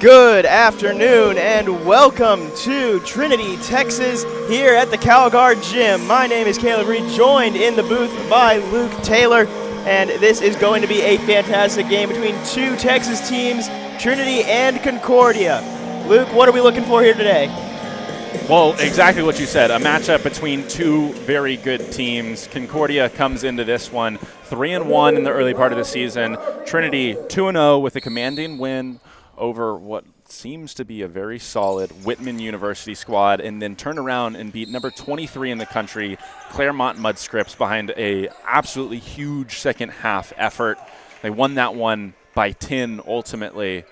Good afternoon and welcome to Trinity, Texas, here at the CalGuard Gym. My name is Caleb Reed, joined in the booth by Luke Taylor, and this is going to be a fantastic game between two Texas teams, Trinity and Concordia. Luke, what are we looking for here today? Well, exactly what you said, a matchup between two very good teams. Concordia comes into this one 3-1 in the early part of the season. Trinity 2-0 with a commanding win over what seems to be a very solid Whitman University squad, and then turned around and beat number 23 in the country, Claremont Mudscripts, behind a absolutely huge second half effort. They won that one by 10 ultimately.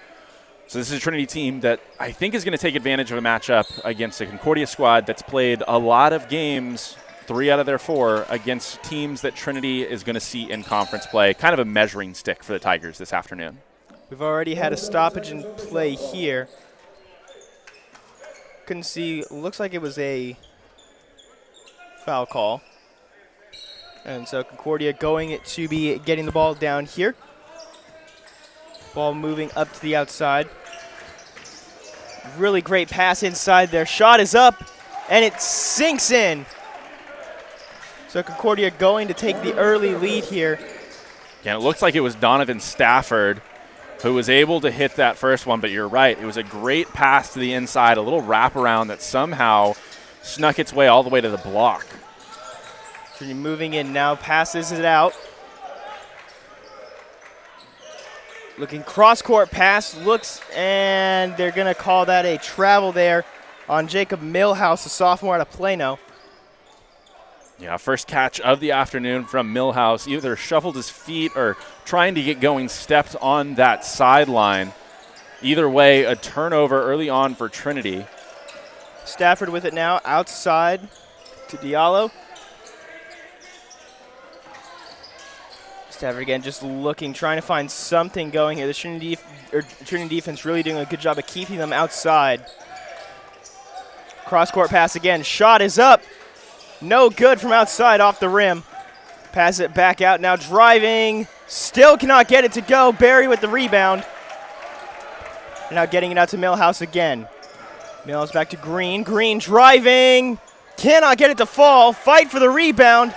So this is a Trinity team that I think is going to take advantage of a matchup against a Concordia squad that's played a lot of games, 3 out of their 4, against teams that Trinity is going to see in conference play. Kind of a measuring stick for the Tigers this afternoon. We've already had a stoppage in play here. Couldn't see, looks like it was a foul call. And so Concordia going to be getting the ball down here. Ball moving up to the outside. Really great pass inside there. Shot is up, and it sinks in. So Concordia going to take the early lead here. Yeah, it looks like it was Donovan Stafford who was able to hit that first one, but you're right. It was a great pass to the inside, a little wraparound that somehow snuck its way all the way to the block. Trinity moving in now, passes it out. Looking cross-court pass, looks, and they're going to call that a travel there on Jacob Millhouse, a sophomore out of Plano. Yeah, first catch of the afternoon from Millhouse. Either shuffled his feet or trying to get going, stepped on that sideline. Either way, a turnover early on for Trinity. Stafford with it now, outside to Diallo. Stafford again just looking, trying to find something going here. The Trinity defense really doing a good job of keeping them outside. Cross-court pass again. Shot is up. No good from outside off the rim. Pass it back out. Now driving. Still cannot get it to go. Barry with the rebound. And now getting it out to Millhouse again. Millhouse back to Green. Green driving. Cannot get it to fall. Fight for the rebound.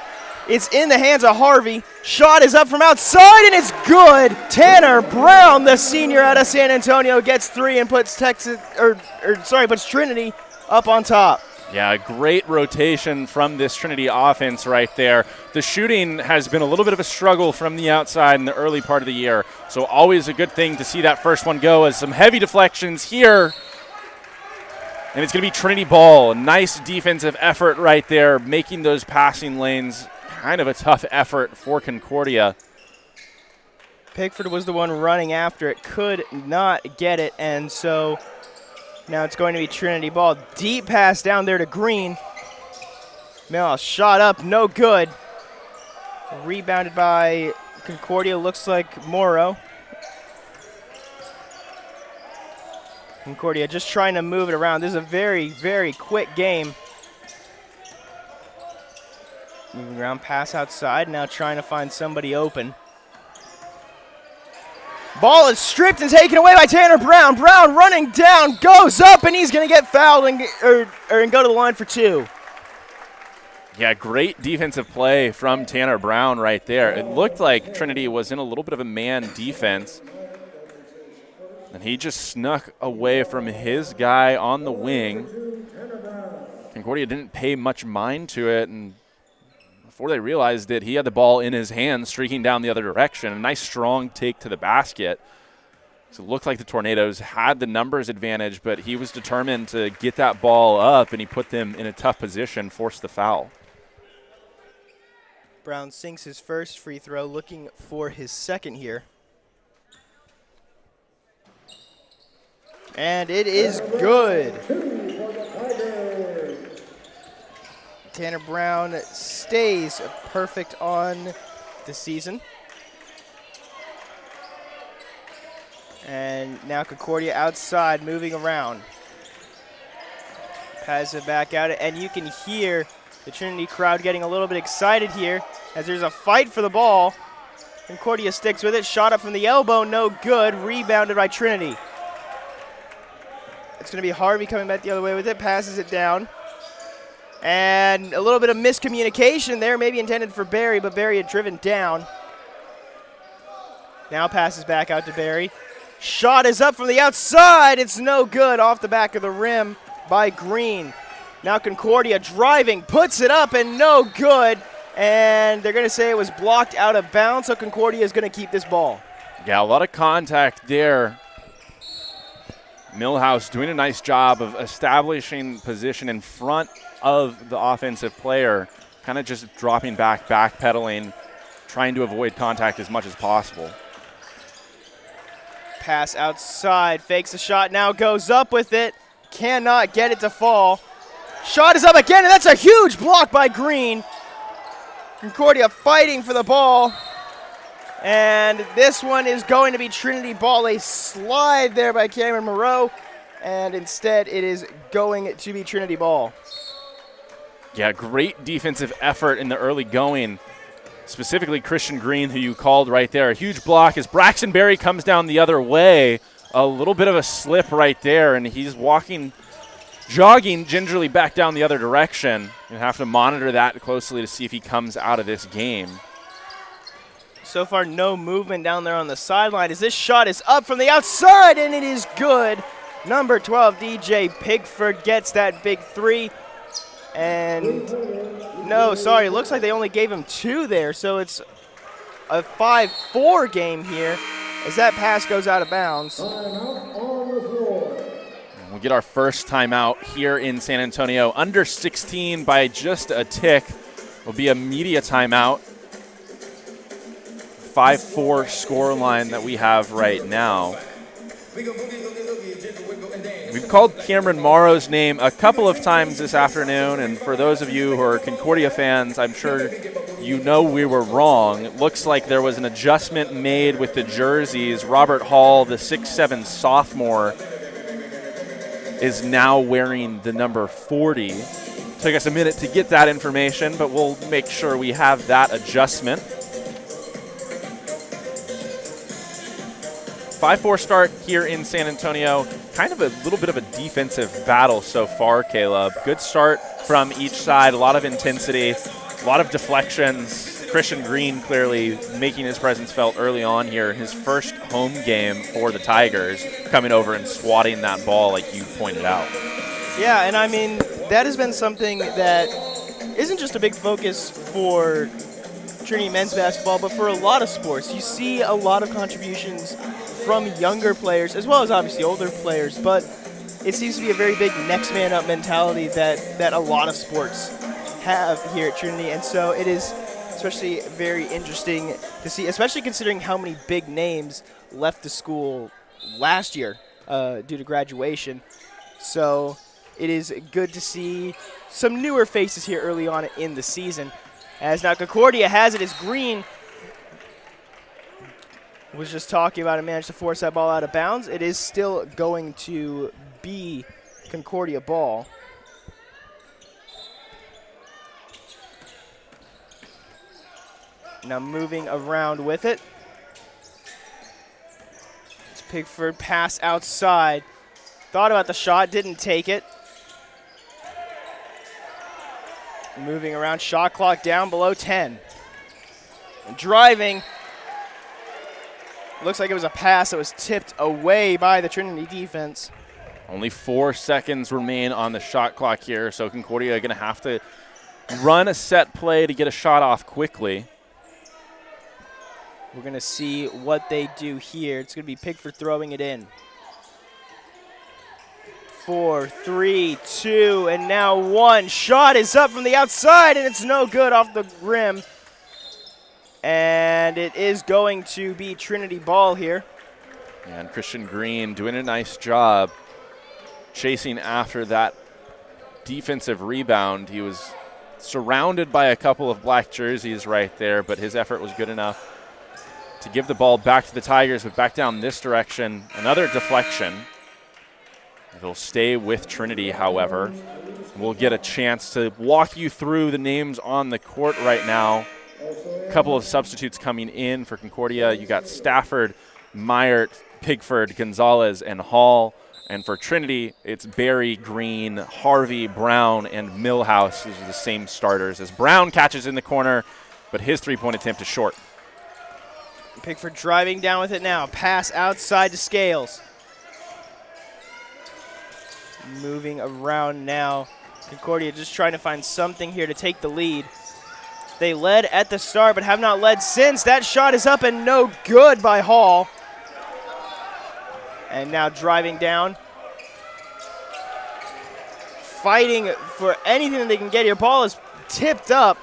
It's in the hands of Harvey. Shot is up from outside, and it's good. Tanner Brown, the senior out of San Antonio, gets 3 and puts puts Trinity up on top. Yeah, great rotation from this Trinity offense right there. The shooting has been a little bit of a struggle from the outside in the early part of the year, so always a good thing to see that first one go, as some heavy deflections here. And it's going to be Trinity ball. Nice defensive effort right there, making those passing lanes kind of a tough effort for Concordia. Pickford was the one running after it, could not get it, and so now it's going to be Trinity ball. Deep pass down there to Green. Millhouse shot up, no good. Rebounded by Concordia, looks like Morrow. Concordia just trying to move it around. This is a very, very quick game. Moving around, pass outside, now trying to find somebody open. Ball is stripped and taken away by Tanner Brown. Brown running down, goes up, and he's going to get fouled and go to the line for 2. Yeah, great defensive play from Tanner Brown right there. It looked like Trinity was in a little bit of a man defense, and he just snuck away from his guy on the wing. Concordia didn't pay much mind to it, and before they realized it, he had the ball in his hand, streaking down the other direction. A nice strong take to the basket. So it looked like the Tornadoes had the numbers advantage, but he was determined to get that ball up, and he put them in a tough position, forced the foul. Brown sinks his first free throw, looking for his second here. And it is good. Tanner Brown stays perfect on the season. And now Concordia outside, moving around. Pass it back out, and you can hear the Trinity crowd getting a little bit excited here as there's a fight for the ball. Concordia sticks with it. Shot up from the elbow, no good. Rebounded by Trinity. It's going to be Harvey coming back the other way with it, passes it down. And a little bit of miscommunication there, maybe intended for Barry, but Barry had driven down. Now passes back out to Barry. Shot is up from the outside. It's no good, off the back of the rim by Green. Now Concordia driving, puts it up, and no good. And they're going to say it was blocked out of bounds, so Concordia is going to keep this ball. Yeah, a lot of contact there. Millhouse doing a nice job of establishing position in front of the offensive player, kind of just dropping back, backpedaling, trying to avoid contact as much as possible. Pass outside, fakes the shot, now goes up with it. Cannot get it to fall. Shot is up again, and that's a huge block by Green. Concordia fighting for the ball. And this one is going to be Trinity ball. A slide there by Cameron Moreau, and instead it is going to be Trinity ball. Yeah, great defensive effort in the early going. Specifically Christian Green, who you called right there. A huge block as Braxton Berry comes down the other way. A little bit of a slip right there, and he's jogging gingerly back down the other direction. You have to monitor that closely to see if he comes out of this game. So far, no movement down there on the sideline as this shot is up from the outside, and it is good. Number 12, DJ Pigford, gets that big three. And no, sorry, it looks like they only gave him 2 there, so it's a 5-4 game here as that pass goes out of bounds. We'll get our first timeout here in San Antonio. Under 16 by just a tick. Will be a media timeout. 5-4 score line that we have right now. We've called Cameron Morrow's name a couple of times this afternoon, and for those of you who are Concordia fans, I'm sure you know we were wrong. It looks like there was an adjustment made with the jerseys. Robert Hall, the 6'7" sophomore, is now wearing the number 40. Took us a minute to get that information, but we'll make sure we have that adjustment. 5-4 start here in San Antonio. Kind of a little bit of a defensive battle so far, Caleb. Good start from each side, a lot of intensity, a lot of deflections. Christian Green clearly making his presence felt early on here. His first home game for the Tigers, coming over and swatting that ball like you pointed out. Yeah, and I mean, that has been something that isn't just a big focus for Trinity men's basketball, but for a lot of sports. You see a lot of contributions from younger players, as well as obviously older players, but it seems to be a very big next man up mentality that a lot of sports have here at Trinity, and so it is especially very interesting to see, especially considering how many big names left the school last year due to graduation. So it is good to see some newer faces here early on in the season. As now Concordia has it as Green was just talking about it, managed to force that ball out of bounds. It is still going to be Concordia ball. Now moving around with it. It's Pigford, pass outside. Thought about the shot, didn't take it. Moving around, shot clock down below 10. And driving. Looks like it was a pass that was tipped away by the Trinity defense. Only 4 seconds remain on the shot clock here, so Concordia are going to have to run a set play to get a shot off quickly. We're going to see what they do here. It's going to be Pigford throwing it in. 4, 3, 2, and now 1. Shot is up from the outside, and it's no good off the rim. And it is going to be Trinity ball here. And Christian Green doing a nice job chasing after that defensive rebound. He was surrounded by a couple of black jerseys right there, but his effort was good enough to give the ball back to the Tigers, but back down this direction. Another deflection. It'll stay with Trinity, however. We'll get a chance to walk you through the names on the court right now. A couple of substitutes coming in for Concordia. You got Stafford, Meyert, Pigford, Gonzalez, and Hall. And for Trinity, it's Barry, Green, Harvey, Brown, and Millhouse. These are the same starters as Brown catches in the corner, but his three-point attempt is short. Pickford driving down with it now. Pass outside to Scales. Moving around now. Concordia just trying to find something here to take the lead. They led at the start but have not led since. That shot is up and no good by Hall. And now driving down. Fighting for anything that they can get here. Ball is tipped up.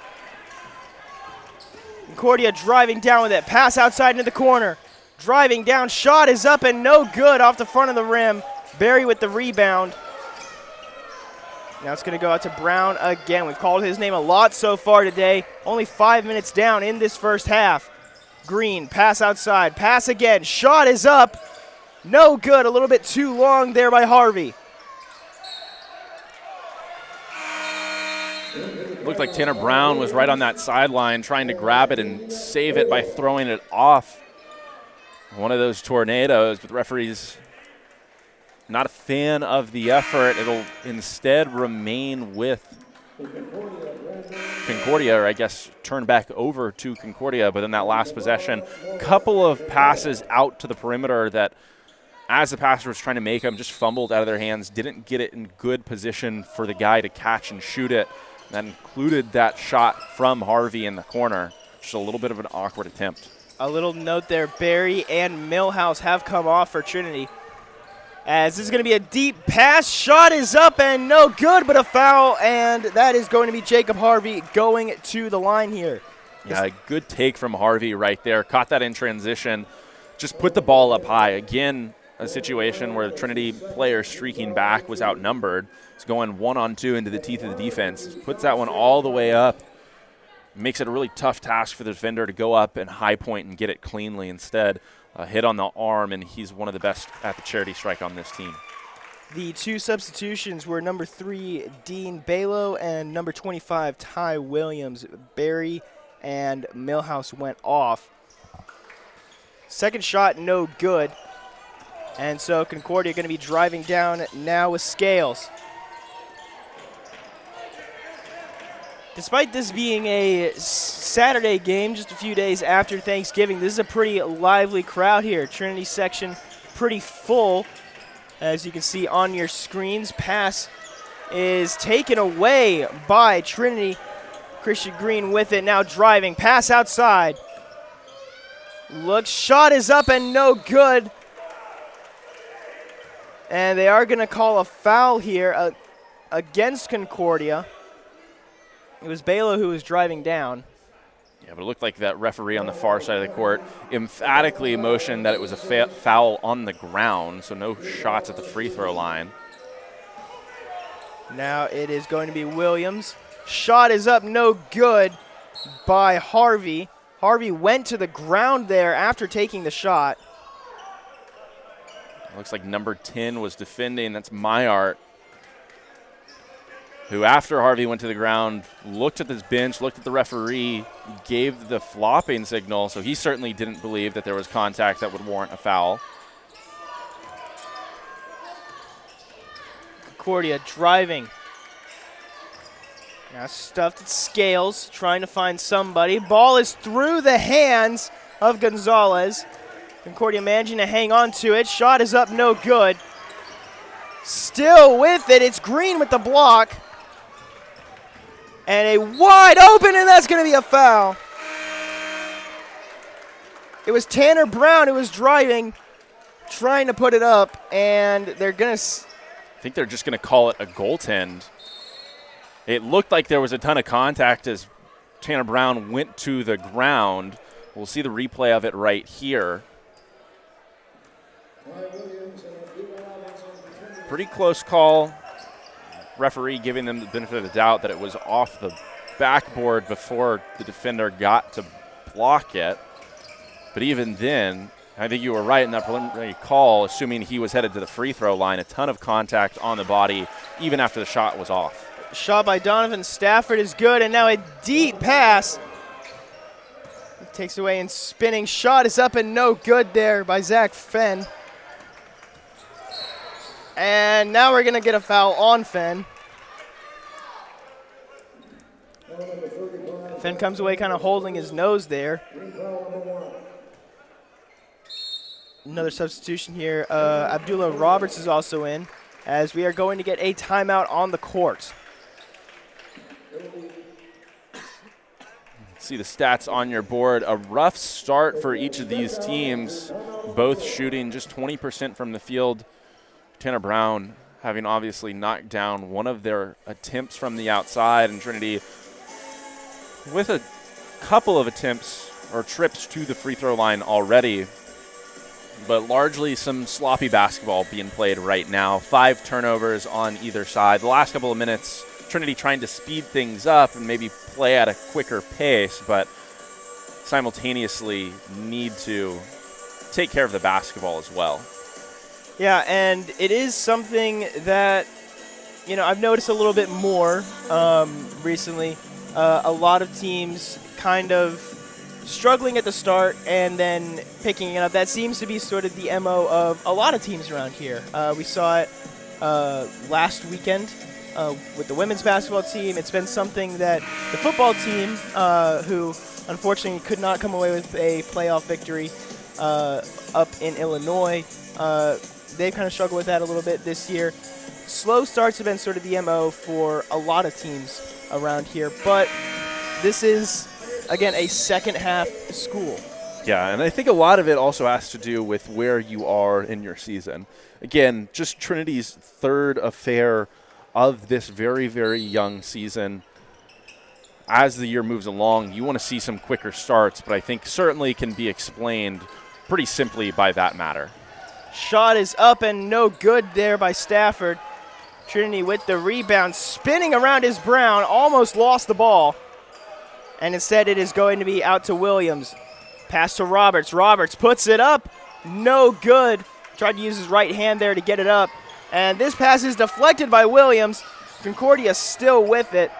Concordia driving down with it. Pass outside into the corner. Driving down. Shot is up and no good off the front of the rim. Barry with the rebound. Now it's going to go out to Brown again. We've called his name a lot so far today. Only 5 minutes down in this first half. Green, pass outside. Pass again. Shot is up. No good. A little bit too long there by Harvey. Looked like Tanner Brown was right on that sideline trying to grab it and save it by throwing it off. One of those tornadoes, but the referees not a fan of the effort. It'll instead remain with Concordia, or I guess turn back over to Concordia. But in that last possession, couple of passes out to the perimeter that, as the passer was trying to make them, just fumbled out of their hands, didn't get it in good position for the guy to catch and shoot it. That included that shot from Harvey in the corner. Just a little bit of an awkward attempt. A little note there, Barry and Millhouse have come off for Trinity. As this is going to be a deep pass. Shot is up and no good, but a foul, and that is going to be Jacob Harvey going to the line here. Yeah, a good take from Harvey right there. Caught that in transition. Just put the ball up high. Again, a situation where the Trinity player streaking back was outnumbered. It's going 1-on-2 into the teeth of the defense. Puts that one all the way up. Makes it a really tough task for the defender to go up and high point and get it cleanly. Instead, a hit on the arm, and he's one of the best at the charity strike on this team. The two substitutions were number 3, Dean Balo, and number 25, Ty Williams. Barry and Millhouse went off. Second shot, no good. And so Concordia going to be driving down now with Scales. Despite this being a Saturday game, just a few days after Thanksgiving, this is a pretty lively crowd here. Trinity section pretty full. As you can see on your screens, pass is taken away by Trinity. Christian Green with it, now driving. Pass outside. Looks, shot is up and no good. And they are going to call a foul here against Concordia. It was Balo who was driving down. Yeah, but it looked like that referee on the far side of the court emphatically motioned that it was a foul on the ground, so no shots at the free throw line. Now it is going to be Williams. Shot is up, no good by Harvey. Harvey went to the ground there after taking the shot. Looks like number 10 was defending. That's Myart, who after Harvey went to the ground, looked at his bench, looked at the referee, gave the flopping signal, so he certainly didn't believe that there was contact that would warrant a foul. Concordia driving. Now stuffed at Scales, trying to find somebody. Ball is through the hands of Gonzalez. Concordia managing to hang on to it. Shot is up, no good. Still with it, it's Green with the block. And a wide open, and that's going to be a foul. It was Tanner Brown who was driving, trying to put it up, and they're going to... I think they're just going to call it a goaltend. It looked like there was a ton of contact as Tanner Brown went to the ground. We'll see the replay of it right here. Pretty close call. Referee giving them the benefit of the doubt that it was off the backboard before the defender got to block it. But even then, I think you were right in that preliminary call, assuming he was headed to the free throw line. A ton of contact on the body, even after the shot was off. Shot by Donovan Stafford is good, and now a deep pass. Takes away and spinning. Shot is up and no good there by Zach Fenn. And now we're going to get a foul on Fenn. Fenn comes away kind of holding his nose there. Another substitution here. Abdullah Roberts is also in, as we are going to get a timeout on the court. See the stats on your board. A rough start for each of these teams, both shooting just 20% from the field. Tanner Brown having obviously knocked down one of their attempts from the outside, and Trinity with a couple of attempts or trips to the free throw line already, but largely some sloppy basketball being played right now. 5 turnovers on either side. The last couple of minutes, Trinity trying to speed things up and maybe play at a quicker pace, but simultaneously need to take care of the basketball as well. Yeah, and it is something that, I've noticed a little bit more recently. A lot of teams kind of struggling at the start and then picking it up. That seems to be sort of the MO of a lot of teams around here. We saw it last weekend with the women's basketball team. It's been something that the football team, who unfortunately could not come away with a playoff victory up in Illinois, they've kind of struggled with that a little bit this year. Slow starts have been sort of the MO for a lot of teams around here, but this is, again, a second half school. Yeah, and I think a lot of it also has to do with where you are in your season. Again, just Trinity's third affair of this very, very young season. As the year moves along, you want to see some quicker starts, but I think certainly can be explained pretty simply by that matter. Shot is up and no good there by Stafford. Trinity with the rebound, spinning around is Brown, almost lost the ball. And instead it is going to be out to Williams. Pass to Roberts. Roberts puts it up. No good. Tried to use his right hand there to get it up. And this pass is deflected by Williams. Concordia still with it.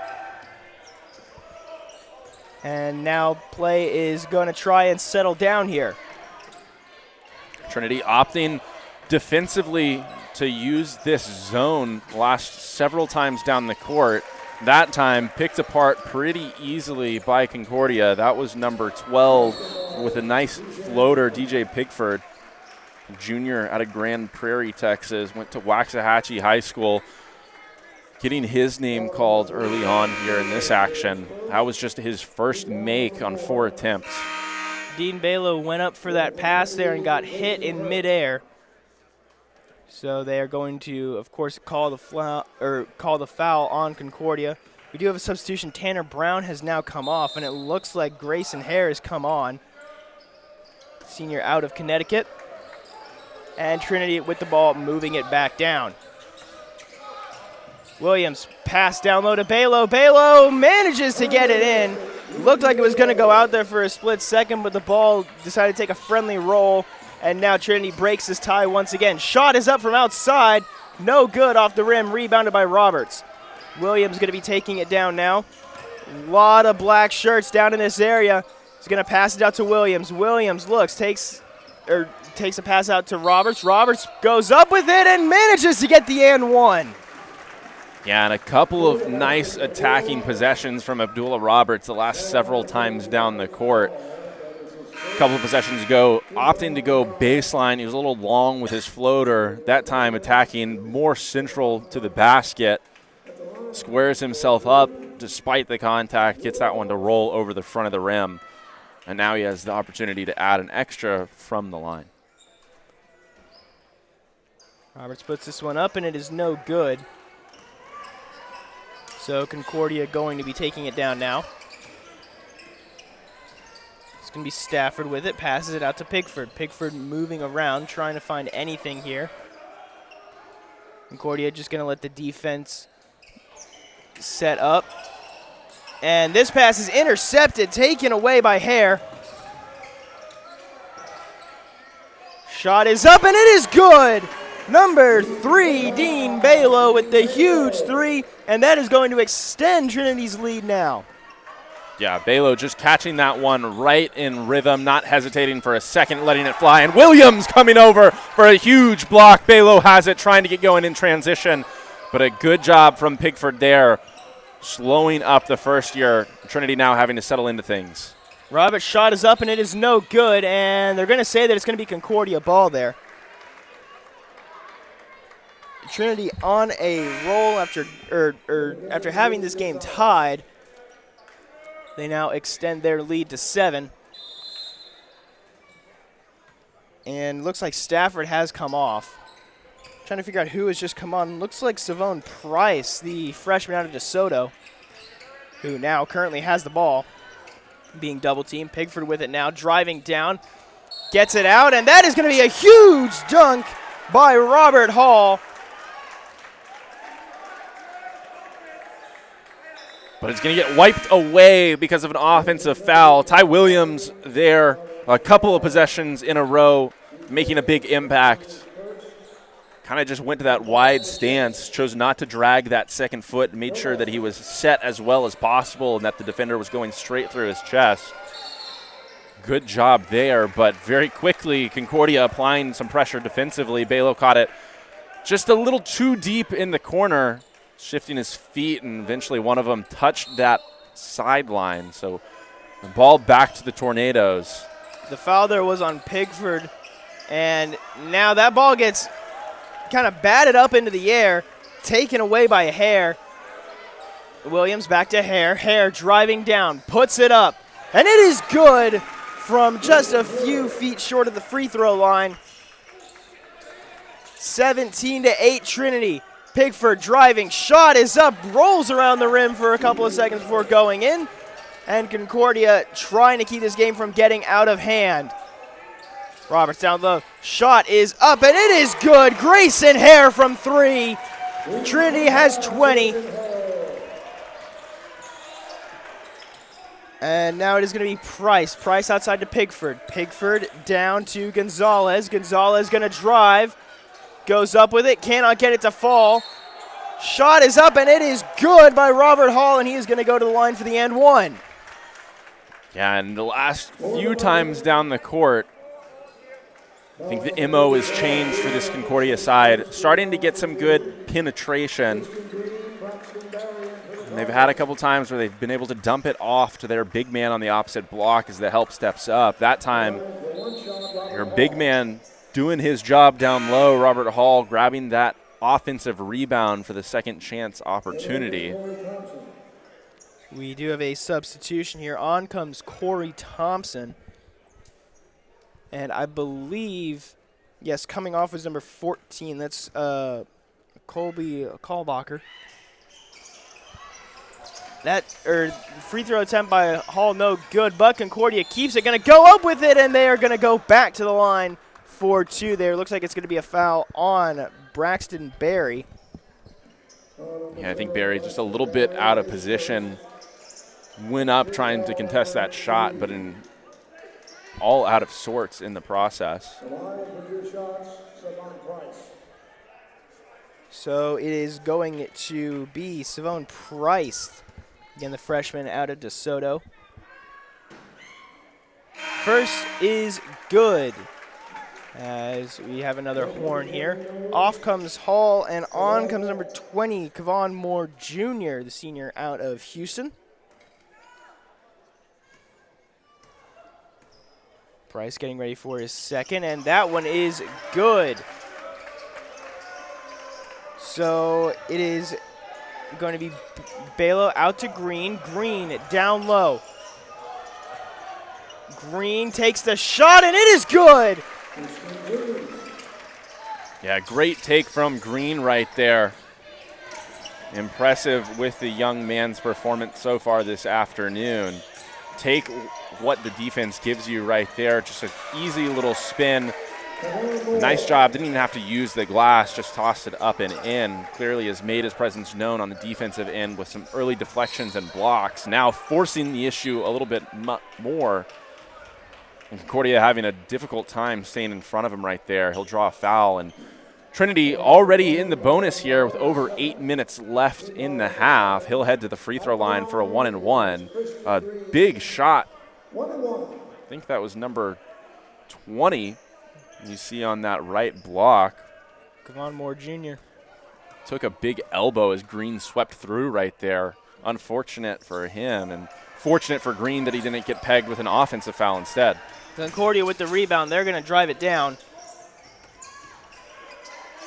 And now play is going to try and settle down here. Trinity opting defensively to use this zone last several times down the court. That time picked apart pretty easily by Concordia. That was number 12 with a nice floater. DJ Pigford, junior out of Grand Prairie, Texas, went to Waxahachie High School, getting his name called early on here in this action. That was just his first make on 4 attempts. Dean Balo went up for that pass there and got hit in midair. So they are going to, of course, call the foul on Concordia. We do have a substitution. Tanner Brown has now come off, and it looks like Grayson Hare has come on. Senior out of Connecticut. And Trinity with the ball, moving it back down. Williams pass down low to Balo. Balo manages to get it in. Looked like it was going to go out there for a split second, but the ball decided to take a friendly roll. And now Trinity breaks this tie once again. Shot is up from outside. No good off the rim. Rebounded by Roberts. Williams going to be taking it down now. A lot of black shirts down in this area. He's going to pass it out to Williams. Williams looks, takes a pass out to Roberts. Roberts goes up with it and manages to get the and one. Yeah, and a couple of nice attacking possessions from Abdullah Roberts the last several times down the court. A couple of possessions ago, opting to go baseline. He was a little long with his floater. That time attacking more central to the basket. Squares himself up despite the contact. Gets that one to roll over the front of the rim. And now he has the opportunity to add an extra from the line. Roberts puts this one up, and it is no good. So Concordia going to be taking it down now. It's going to be Stafford with it, passes it out to Pigford. Pigford moving around, trying to find anything here. Concordia just going to let the defense set up. And this pass is intercepted, taken away by Hare. Shot is up, and it is good. Number 3, Dean Balo with the huge 3, and that is going to extend Trinity's lead now. Yeah, Balo just catching that one right in rhythm, not hesitating for a second, letting it fly. And Williams coming over for a huge block. Balo has it, trying to get going in transition. But a good job from Pigford there, slowing up the first year. Trinity now having to settle into things. Robert's shot is up, and it is no good. And they're going to say that it's going to be Concordia ball there. Trinity on a roll after having this game tied. They now extend their lead to 7. And looks like Stafford has come off. Trying to figure out who has just come on. Looks like Savone Price, the freshman out of DeSoto, who now currently has the ball, being double teamed. Pigford with it now, driving down, gets it out, and that is going to be a huge dunk by Robert Hall. But it's going to get wiped away because of an offensive foul. Ty Williams there, a couple of possessions in a row, making a big impact. Kind of just went to that wide stance, chose not to drag that second foot, made sure that he was set as well as possible and that the defender was going straight through his chest. Good job there, but very quickly Concordia applying some pressure defensively. Balo caught it just a little too deep in the corner, shifting his feet, and eventually one of them touched that sideline. So the ball back to the Tornadoes. The foul there was on Pigford, and now that ball gets kind of batted up into the air, taken away by Hare. Williams back to Hare. Hare driving down, puts it up, and it is good from just a few feet short of the free throw line. 17-8 Trinity. Pigford driving, shot is up, rolls around the rim for a couple of seconds before going in. And Concordia trying to keep this game from getting out of hand. Roberts down low, shot is up, and it is good. Grayson Hare from 3. Trinity has 20. And now it is going to be Price. Price outside to Pigford. Pigford down to Gonzalez. Gonzalez going to drive. Goes up with it, cannot get it to fall. Shot is up, and it is good by Robert Hall, and he is going to go to the line for the and one. Yeah, and the last few times down the court, I think the MO has changed for this Concordia side. Starting to get some good penetration. And they've had a couple times where they've been able to dump it off to their big man on the opposite block as the help steps up. That time, your big man doing his job down low, Robert Hall grabbing that offensive rebound for the second chance opportunity. We do have a substitution here. On comes Corey Thompson. And I believe, yes, coming off was number 14. That's Colby Kalbacher. That free throw attempt by Hall, no good, but Concordia keeps it. Going to go up with it, and they are going to go back to the line for 2 there. Looks like it's going to be a foul on Braxton Berry. Yeah, I think Berry just a little bit out of position. Went up trying to contest that shot, but all out of sorts in the process. So it is going to be Savone Price, again the freshman out of DeSoto. First is good, as we have another horn here. Off comes Hall, and on comes number 20, Kevon Moore Jr., the senior out of Houston. Price getting ready for his second, and that one is good. So it is going to be Balo out to Green. Green down low. Green takes the shot, and it is good. Yeah, great take from Green right there. Impressive with the young man's performance so far this afternoon. Take what the defense gives you right there. Just an easy little spin. Nice job. Didn't even have to use the glass, just tossed it up and in. Clearly has made his presence known on the defensive end with some early deflections and blocks. Now forcing the issue a little bit more. And Concordia having a difficult time staying in front of him right there. He'll draw a foul, and Trinity already in the bonus here with over 8 minutes left in the half. He'll head to the free throw line for a 1-and-1. A big shot. I think that was number 20 you see on that right block. Kevon Moore Jr. Took a big elbow as Green swept through right there. Unfortunate for him, and fortunate for Green that he didn't get pegged with an offensive foul instead. Concordia with the rebound. They're going to drive it down.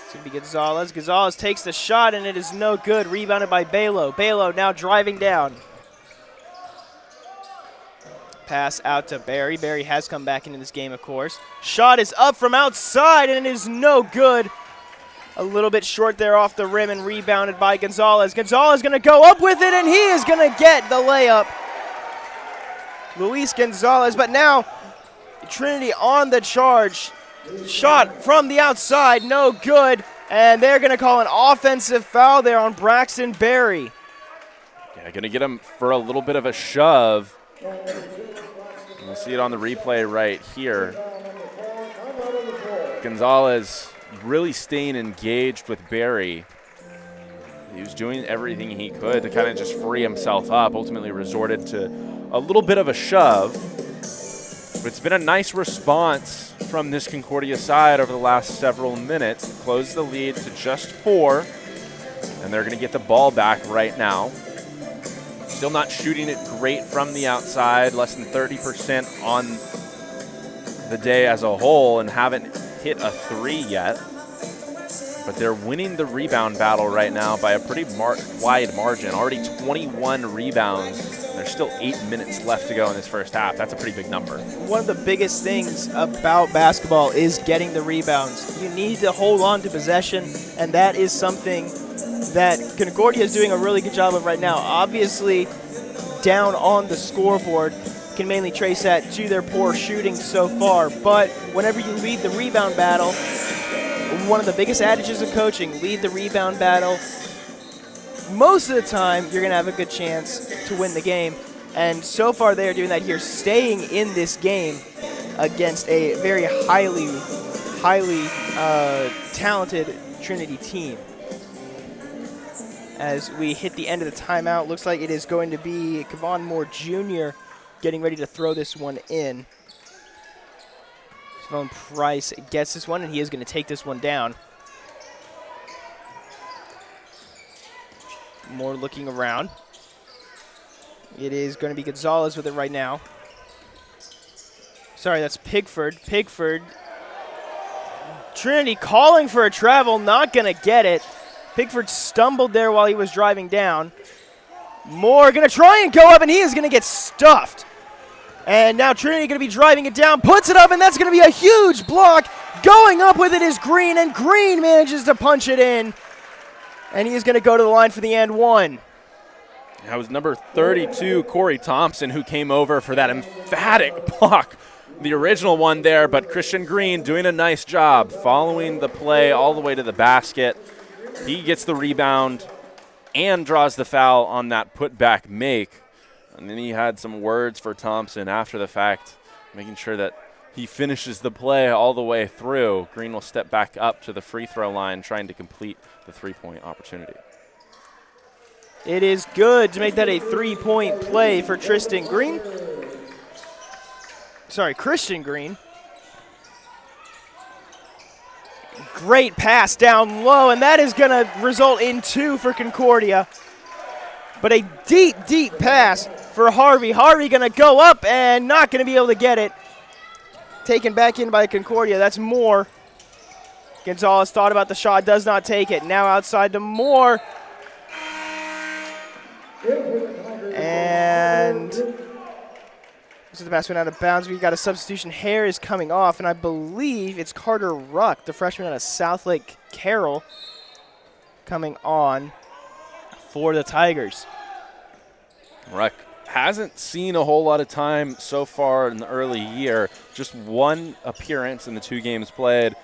It's going to be Gonzalez. Gonzalez takes the shot, and it is no good. Rebounded by Balo. Balo now driving down. Pass out to Barry. Barry has come back into this game, of course. Shot is up from outside, and it is no good. A little bit short there off the rim and rebounded by Gonzalez. Gonzalez going to go up with it, and he is going to get the layup. Luis Gonzalez, but now Trinity on the charge. Shot from the outside, no good. And they're going to call an offensive foul there on Braxton Berry. Yeah, going to get him for a little bit of a shove. You'll see it on the replay right here. Gonzalez really staying engaged with Barry. He was doing everything he could to kind of just free himself up, ultimately resorted to a little bit of a shove. But it's been a nice response from this Concordia side over the last several minutes. Close the lead to just 4, and they're going to get the ball back right now. Still not shooting it great from the outside, less than 30% on the day as a whole, and haven't hit a 3 yet. But they're winning the rebound battle right now by a pretty wide margin. Already 21 rebounds. There's still 8 minutes left to go in this first half. That's a pretty big number. One of the biggest things about basketball is getting the rebounds. You need to hold on to possession, and that is something that Concordia is doing a really good job of right now. Obviously, down on the scoreboard, can mainly trace that to their poor shooting so far. But whenever you lead the rebound battle, one of the biggest adages of coaching, lead the rebound battle. Most of the time, you're going to have a good chance to win the game. And so far, they are doing that here, staying in this game against a very highly talented Trinity team. As we hit the end of the timeout, looks like it is going to be Kevon Moore Jr. getting ready to throw this one in. Savone Price gets this one, and he is going to take this one down. Moore looking around. It is going to be Gonzalez with it right now. Sorry, that's Pigford. Pigford. Trinity calling for a travel, not going to get it. Pigford stumbled there while he was driving down. Moore going to try and go up, and he is going to get stuffed. And now Trinity going to be driving it down, puts it up, and that's going to be a huge block. Going up with it is Green, and Green manages to punch it in. And he is going to go to the line for the and one. That was number 32, Corey Thompson, who came over for that emphatic block. The original one there, but Christian Green doing a nice job following the play all the way to the basket. He gets the rebound and draws the foul on that putback make. And then he had some words for Thompson after the fact, making sure that he finishes the play all the way through. Green will step back up to the free throw line, trying to complete the three-point opportunity. It is good to make that a three-point play for Christian Green. Great pass down low, and that is going to result in 2 for Concordia. But a deep, deep pass for Harvey. Harvey going to go up and not going to be able to get it. Taken back in by Concordia. That's Moore. Gonzalez thought about the shot, does not take it. Now outside to Moore. And the pass went out of bounds. We've got a substitution. Hare is coming off, and I believe it's Carter Ruck, the freshman out of Southlake Carroll, coming on for the Tigers. Ruck hasn't seen a whole lot of time so far in the early year. Just 1 appearance in the 2 games played,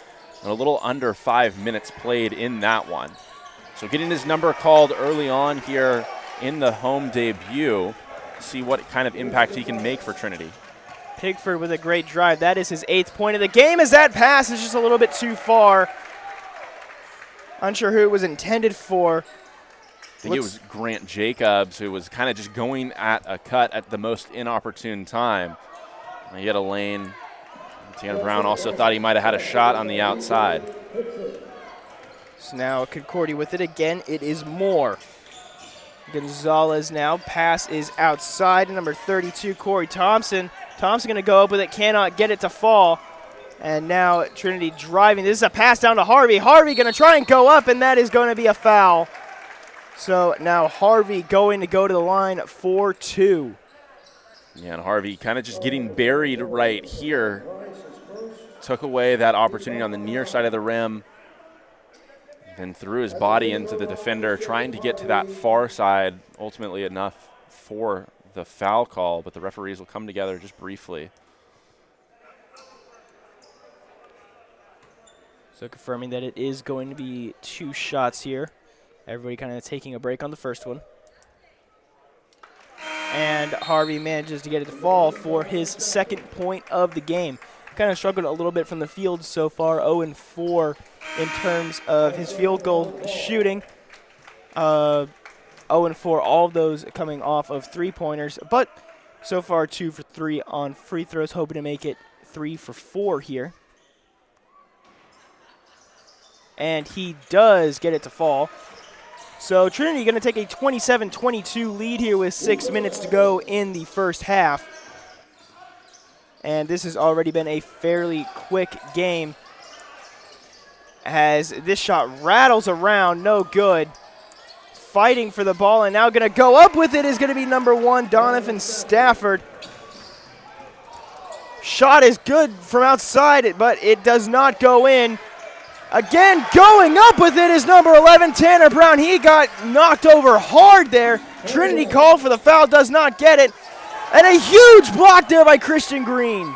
and a little under 5 minutes played in that one. So getting his number called early on here in the home debut, see what kind of impact he can make for Trinity. Pigford with a great drive. That is his 8th point of the game, as that pass is just a little bit too far. Unsure who it was intended for. I think it was Grant Jacobs who was kind of just going at a cut at the most inopportune time. He had a lane. Tanner Brown also thought he might have had a shot on the outside. So now Concordia with it again. It is Moore. Gonzalez now. Pass is outside. Number 32, Corey Thompson. Thompson going to go up with it. Cannot get it to fall. And now Trinity driving. This is a pass down to Harvey. Harvey going to try and go up, and that is going to be a foul. So now Harvey going to go to the line for 2. Yeah, and Harvey kind of just getting buried right here. Took away that opportunity on the near side of the rim. Then threw his body into the defender, trying to get to that far side. Ultimately enough for the foul call, but the referees will come together just briefly. So confirming that it is going to be 2 shots here. Everybody kind of taking a break on the first one. And Harvey manages to get it to fall for his second point of the game. Kind of struggled a little bit from the field so far, 0-4 in terms of his field goal shooting. 0-4, all of those coming off of 3-pointers, but so far 2 for 3 on free throws, hoping to make it 3 for 4 here. And he does get it to fall. So Trinity going to take a 27-22 lead here with 6 minutes to go in the first half. And this has already been a fairly quick game as this shot rattles around, no good. Fighting for the ball and now going to go up with it is going to be number 1, Donovan Stafford. Shot is good from outside, but it does not go in. Again, going up with it is number 11, Tanner Brown. He got knocked over hard there. Trinity called for the foul, does not get it. And a huge block there by Christian Green.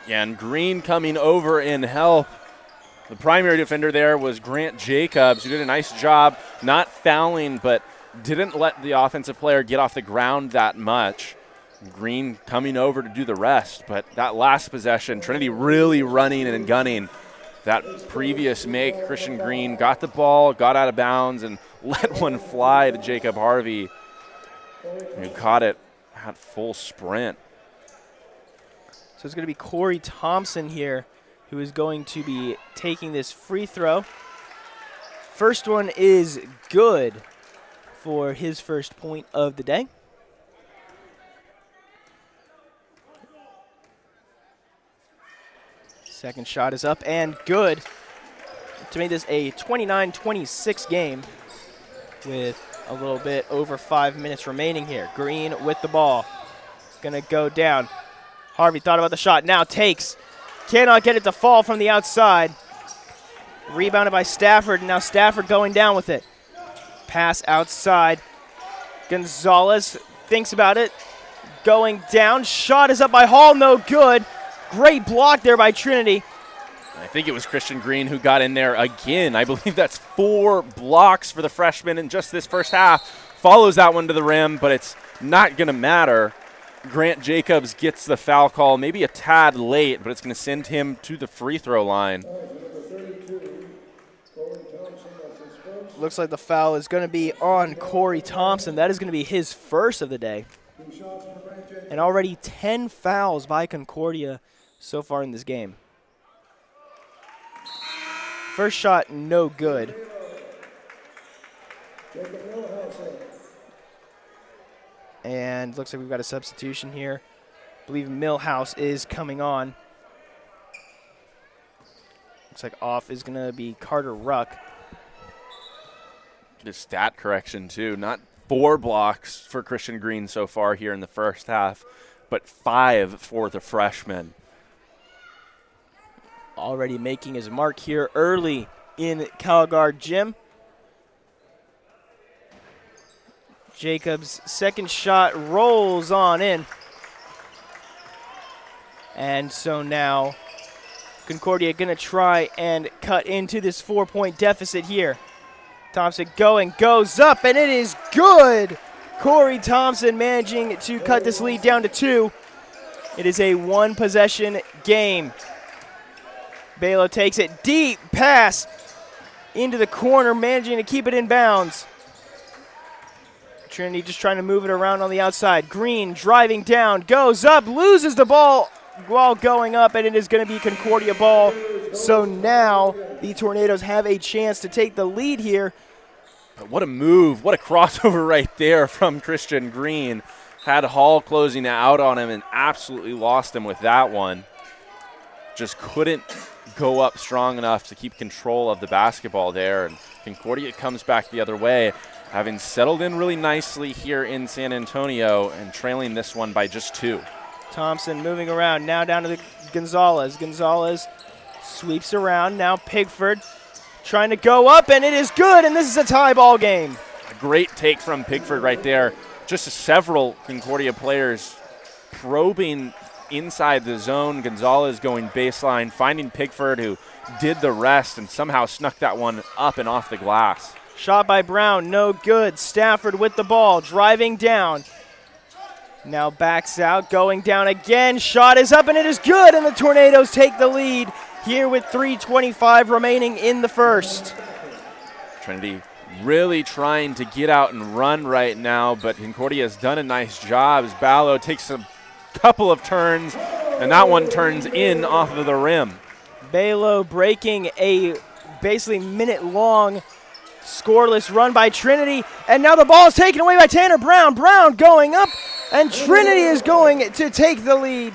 Yeah, and Green coming over in help. The primary defender there was Grant Jacobs, who did a nice job not fouling, but didn't let the offensive player get off the ground that much. Green coming over to do the rest, but that last possession, Trinity really running and gunning. That previous make, Christian Green got the ball, got out of bounds, and let one fly to Jacob Harvey, who caught it at full sprint. So it's going to be Corey Thompson here who is going to be taking this free throw. First one is good for his first point of the day. Second shot is up and good to make this a 29-26 game with a little bit over 5 minutes remaining here. Green with the ball. Going to go down. Harvey thought about the shot, now takes. Cannot get it to fall from the outside. Rebounded by Stafford, and now Stafford going down with it. Pass outside. Gonzalez thinks about it. Going down. Shot is up by Hall, no good. Great block there by Trinity. I think it was Christian Green who got in there again. I believe that's 4 blocks for the freshman in just this first half. Follows that one to the rim, but it's not going to matter. Grant Jacobs gets the foul call, maybe a tad late, but it's going to send him to the free throw line. Looks like the foul is going to be on Corey Thompson. That is going to be his first of the day. And already 10 fouls by Concordia so far in this game. First shot, no good. And looks like we've got a substitution here. I believe Millhouse is coming on. Looks like off is going to be Carter Ruck. Just stat correction, too. Not 4 blocks for Christian Green so far here in the first half, but 5 for the freshman. Already making his mark here early in Calgar Gym. Jacobs' second shot rolls on in. And so now Concordia going to try and cut into this 4-point deficit here. Thompson going, goes up, and it is good. Corey Thompson managing to cut this lead down to 2. It is a 1-possession game. Balo takes it deep, pass into the corner, managing to keep it in bounds. Trinity just trying to move it around on the outside. Green driving down, goes up, loses the ball while going up, and it is going to be Concordia ball. So now the Tornadoes have a chance to take the lead here. What a move, what a crossover right there from Christian Green. Had Hall closing out on him and absolutely lost him with that one. Just couldn't go up strong enough to keep control of the basketball there, and Concordia comes back the other way, having settled in really nicely here in San Antonio and trailing this one by just 2. Thompson moving around, now down to the Gonzalez. Gonzalez sweeps around, now Pigford trying to go up, and it is good, and this is a tie ball game. A great take from Pigford right there. Just several Concordia players probing inside the zone. Gonzalez going baseline, finding Pigford, who did the rest and somehow snuck that one up and off the glass. Shot by Brown, no good. Stafford with the ball, driving down. Now backs out, going down again. Shot is up, and it is good, and the Tornadoes take the lead here with 3:25 remaining in the first. Trinity really trying to get out and run right now, but Concordia has done a nice job as Ballo takes a couple of turns, and that one turns in off of the rim. Balo breaking a basically minute-long scoreless run by Trinity, and now the ball is taken away by Tanner Brown. Brown going up, and Trinity is going to take the lead.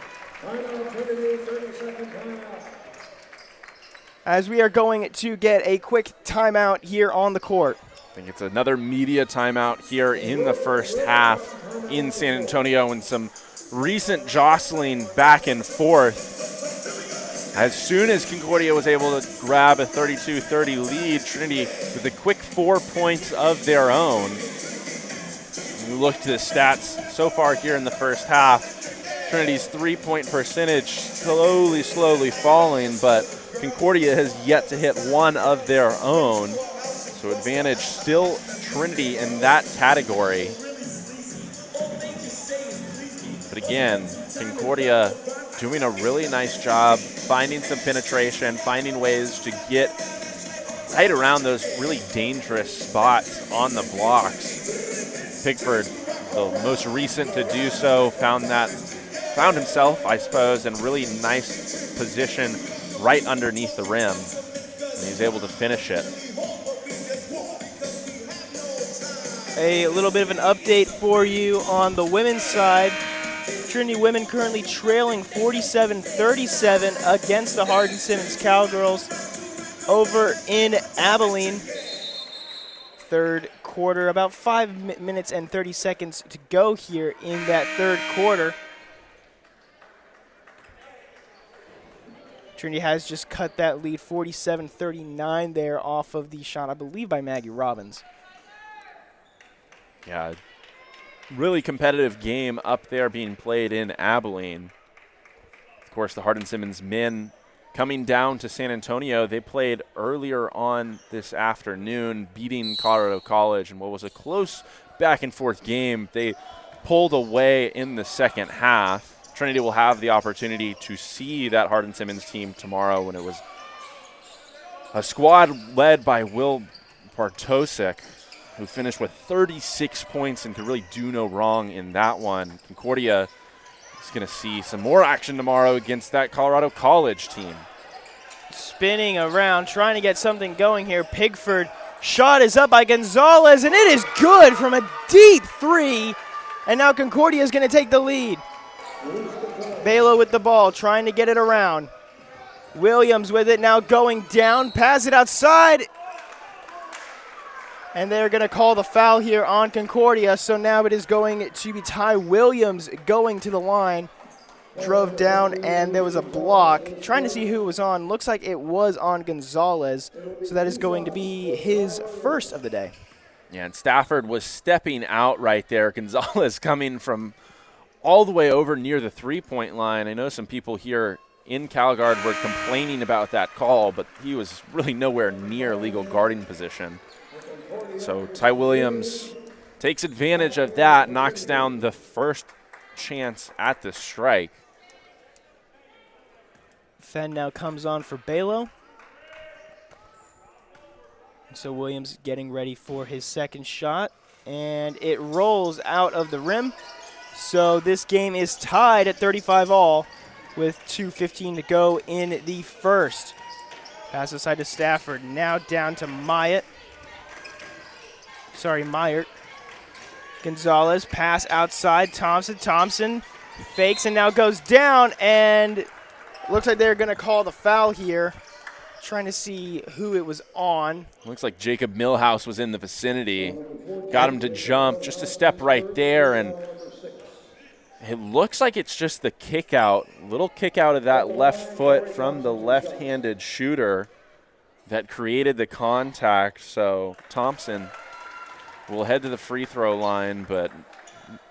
As we are going to get a quick timeout here on the court. I think it's another media timeout here in the first half in San Antonio, and some recent jostling back and forth. As soon as Concordia was able to grab a 32-30 lead, Trinity with a quick 4 points of their own. When you look to the stats so far here in the first half, Trinity's 3-point percentage slowly falling, but Concordia has yet to hit one of their own. So advantage still Trinity in that category. But again, Concordia doing a really nice job finding some penetration, finding ways to get right around those really dangerous spots on the blocks. Pickford, the most recent to do so, found himself, I suppose, in really nice position right underneath the rim, and he's able to finish it. A little bit of an update for you on the women's side. Trinity women currently trailing 47-37 against the Hardin-Simmons Cowgirls over in Abilene. Third quarter, about 5 minutes and 30 seconds to go here in that third quarter. Trinity has just cut that lead 47-39 there off of the shot, I believe, by Maggie Robbins. Yeah, really competitive game up there being played in Abilene. Of course, the Hardin-Simmons men coming down to San Antonio. They played earlier on this afternoon, beating Colorado College in what was a close back-and-forth game. They pulled away in the second half. Trinity will have the opportunity to see that Hardin-Simmons team tomorrow when it was a squad led by Will Bartosik, who finished with 36 points and could really do no wrong in that one. Concordia is going to see some more action tomorrow against that Colorado College team. Spinning around, trying to get something going here. Pigford, shot is up by Gonzalez, and it is good from a deep three. And now Concordia is going to take the lead. Balo with the ball, trying to get it around. Williams with it, now going down, pass it outside. And they're going to call the foul here on Concordia. So now it is going to be Ty Williams going to the line. Drove down, and there was a block. Trying to see who it was on. Looks like it was on Gonzalez. So that is going to be his first of the day. Yeah, and Stafford was stepping out right there. Gonzalez coming from all the way over near the three-point line. I know some people here in CalGuard were complaining about that call, but he was really nowhere near legal guarding position. So Ty Williams takes advantage of that, knocks down the first chance at the strike. Fenn now comes on for Balo. So Williams getting ready for his second shot, and it rolls out of the rim. So this game is tied at 35 all with 2:15 to go in the first. Pass aside to Stafford, now down to Myatt. Myert. Gonzalez, pass outside, Thompson fakes and now goes down, and looks like they're going to call the foul here. Trying to see who it was on. Looks like Jacob Millhouse was in the vicinity. Got him to jump just a step right there, and it looks like it's just the kick out, little kick out of that left foot from the left-handed shooter that created the contact. So Thompson will head to the free throw line, but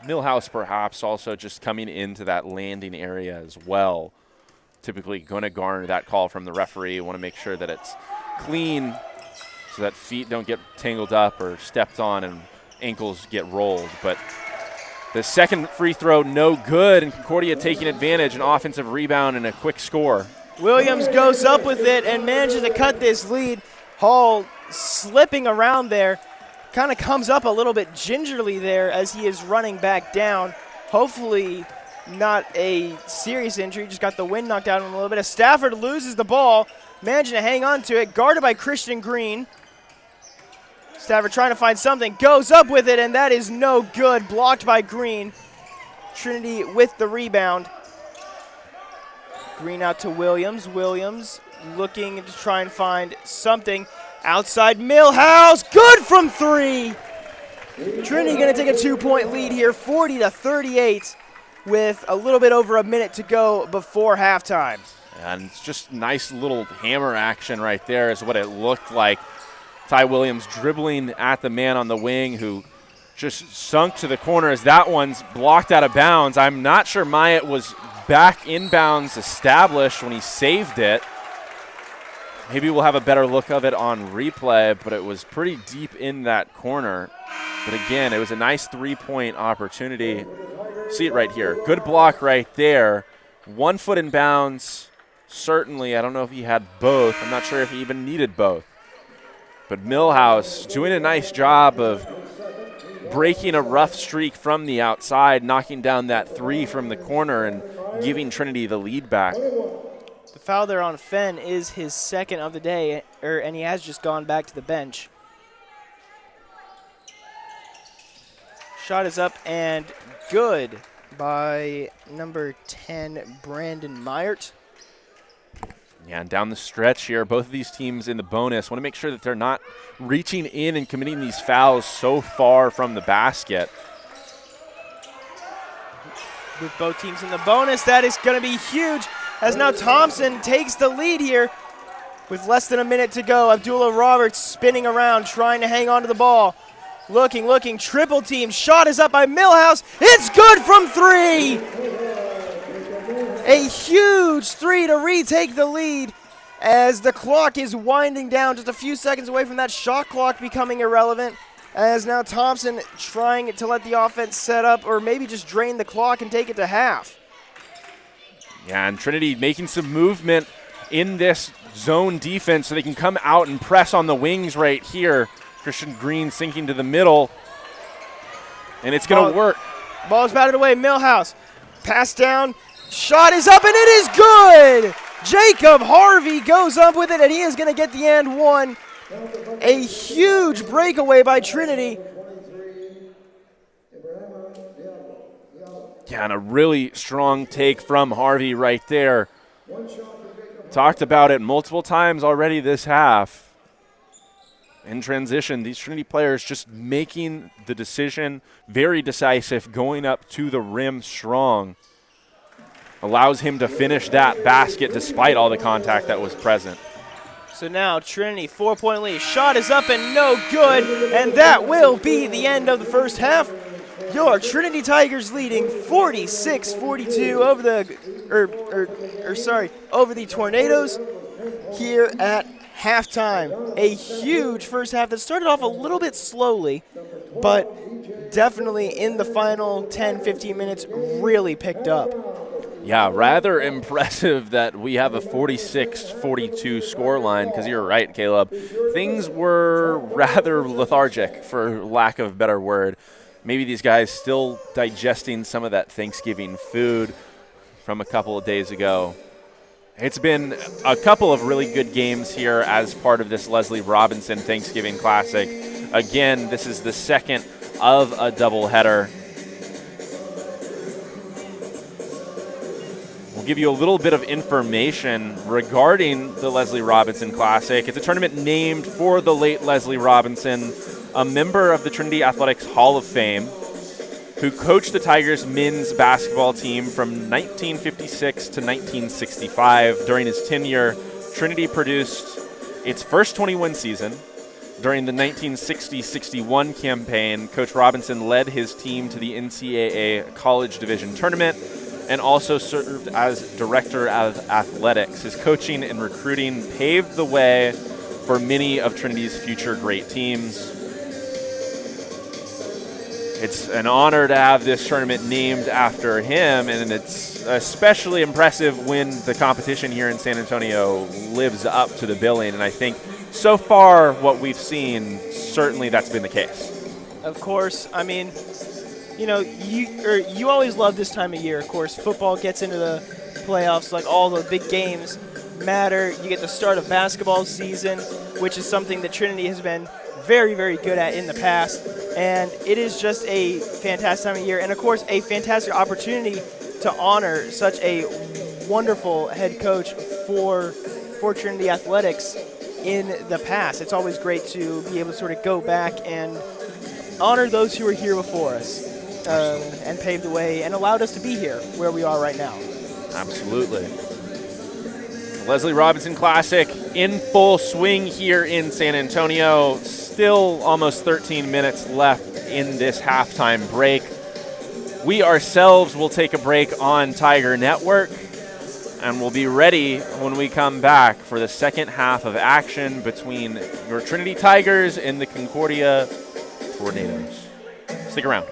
Millhouse perhaps also just coming into that landing area as well. Typically going to garner that call from the referee. Want to make sure that it's clean so that feet don't get tangled up or stepped on and ankles get rolled. But the second free throw, no good, and Concordia taking advantage, an offensive rebound and a quick score. Williams goes up with it and manages to cut this lead. Hall slipping around there, kind of comes up a little bit gingerly there as he is running back down. Hopefully not a serious injury, just got the wind knocked out of him a little bit. As Stafford loses the ball, managing to hang on to it, guarded by Christian Green. Stafford trying to find something, goes up with it, and that is no good, blocked by Green. Trinity with the rebound. Green out to Williams. Williams looking to try and find something. Outside Millhouse, good from three. Trinity going to take a 2-point lead here, 40-38, with a little bit over a minute to go before halftime. And it's just nice little hammer action right there is what it looked like. Ty Williams dribbling at the man on the wing who just sunk to the corner as that one's blocked out of bounds. I'm not sure Myatt was back inbounds established when he saved it. Maybe we'll have a better look of it on replay, but it was pretty deep in that corner. But again, it was a nice three-point opportunity. See it right here. Good block right there. 1 foot in bounds. Certainly, I don't know if he had both. I'm not sure if he even needed both. But Millhouse doing a nice job of breaking a rough streak from the outside, knocking down that three from the corner and giving Trinity the lead back. The foul there on Fenn is his second of the day, and he has just gone back to the bench. Shot is up and good by number 10, Brandon Myatt. Yeah, and down the stretch here, both of these teams in the bonus want to make sure that they're not reaching in and committing these fouls so far from the basket. With both teams in the bonus, that is going to be huge, as now Thompson takes the lead here with less than a minute to go. Abdullah Roberts spinning around, trying to hang on to the ball. Looking, triple team. Shot is up by Millhouse. It's good from three. A huge three to retake the lead as the clock is winding down, just a few seconds away from that shot clock becoming irrelevant. As now Thompson trying to let the offense set up or maybe just drain the clock and take it to half. Yeah, and Trinity making some movement in this zone defense so they can come out and press on the wings right here. Christian Green sinking to the middle, and it's going to work. Ball is batted away. Millhouse. Pass down. Shot is up, and it is good. Jacob Harvey goes up with it, and he is going to get the and one. A huge breakaway by Trinity. Yeah, and a really strong take from Harvey right there. Talked about it multiple times already this half. In transition, these Trinity players just making the decision, very decisive, going up to the rim strong. Allows him to finish that basket despite all the contact that was present. So now Trinity, 4-point lead. Shot is up and no good, and that will be the end of the first half. Your Trinity Tigers leading 46-42 over the Tornadoes here at halftime. A huge first half that started off a little bit slowly, but definitely in the final 10-15 minutes really picked up. Yeah, rather impressive that we have a 46-42 score line, because you're right, Caleb. Things were rather lethargic, for lack of a better word. Maybe these guys still digesting some of that Thanksgiving food from a couple of days ago. It's been a couple of really good games here as part of this Leslie Robinson Thanksgiving Classic. Again, this is the second of a doubleheader. We'll give you a little bit of information regarding the Leslie Robinson Classic. It's a tournament named for the late Leslie Robinson, a member of the Trinity Athletics Hall of Fame, who coached the Tigers men's basketball team from 1956 to 1965. During his tenure, Trinity produced its first 20-win season. During the 1960-61 campaign, Coach Robinson led his team to the NCAA College Division Tournament and also served as Director of Athletics. His coaching and recruiting paved the way for many of Trinity's future great teams. It's an honor to have this tournament named after him, and it's especially impressive when the competition here in San Antonio lives up to the billing. And I think so far what we've seen, certainly that's been the case. Of course, I mean, you know, you always love this time of year. Of course, football gets into the playoffs, like all the big games matter. You get the start of basketball season, which is something that Trinity has been very, very good at in the past. And it is just a fantastic time of year. And, of course, a fantastic opportunity to honor such a wonderful head coach for Trinity Athletics in the past. It's always great to be able to sort of go back and honor those who were here before us and paved the way and allowed us to be here where we are right now. Absolutely. Leslie Robinson Classic in full swing here in San Antonio. Still almost 13 minutes left in this halftime break. We ourselves will take a break on Tiger Network, and we'll be ready when we come back for the second half of action between your Trinity Tigers and the Concordia Tornadoes. Stick around.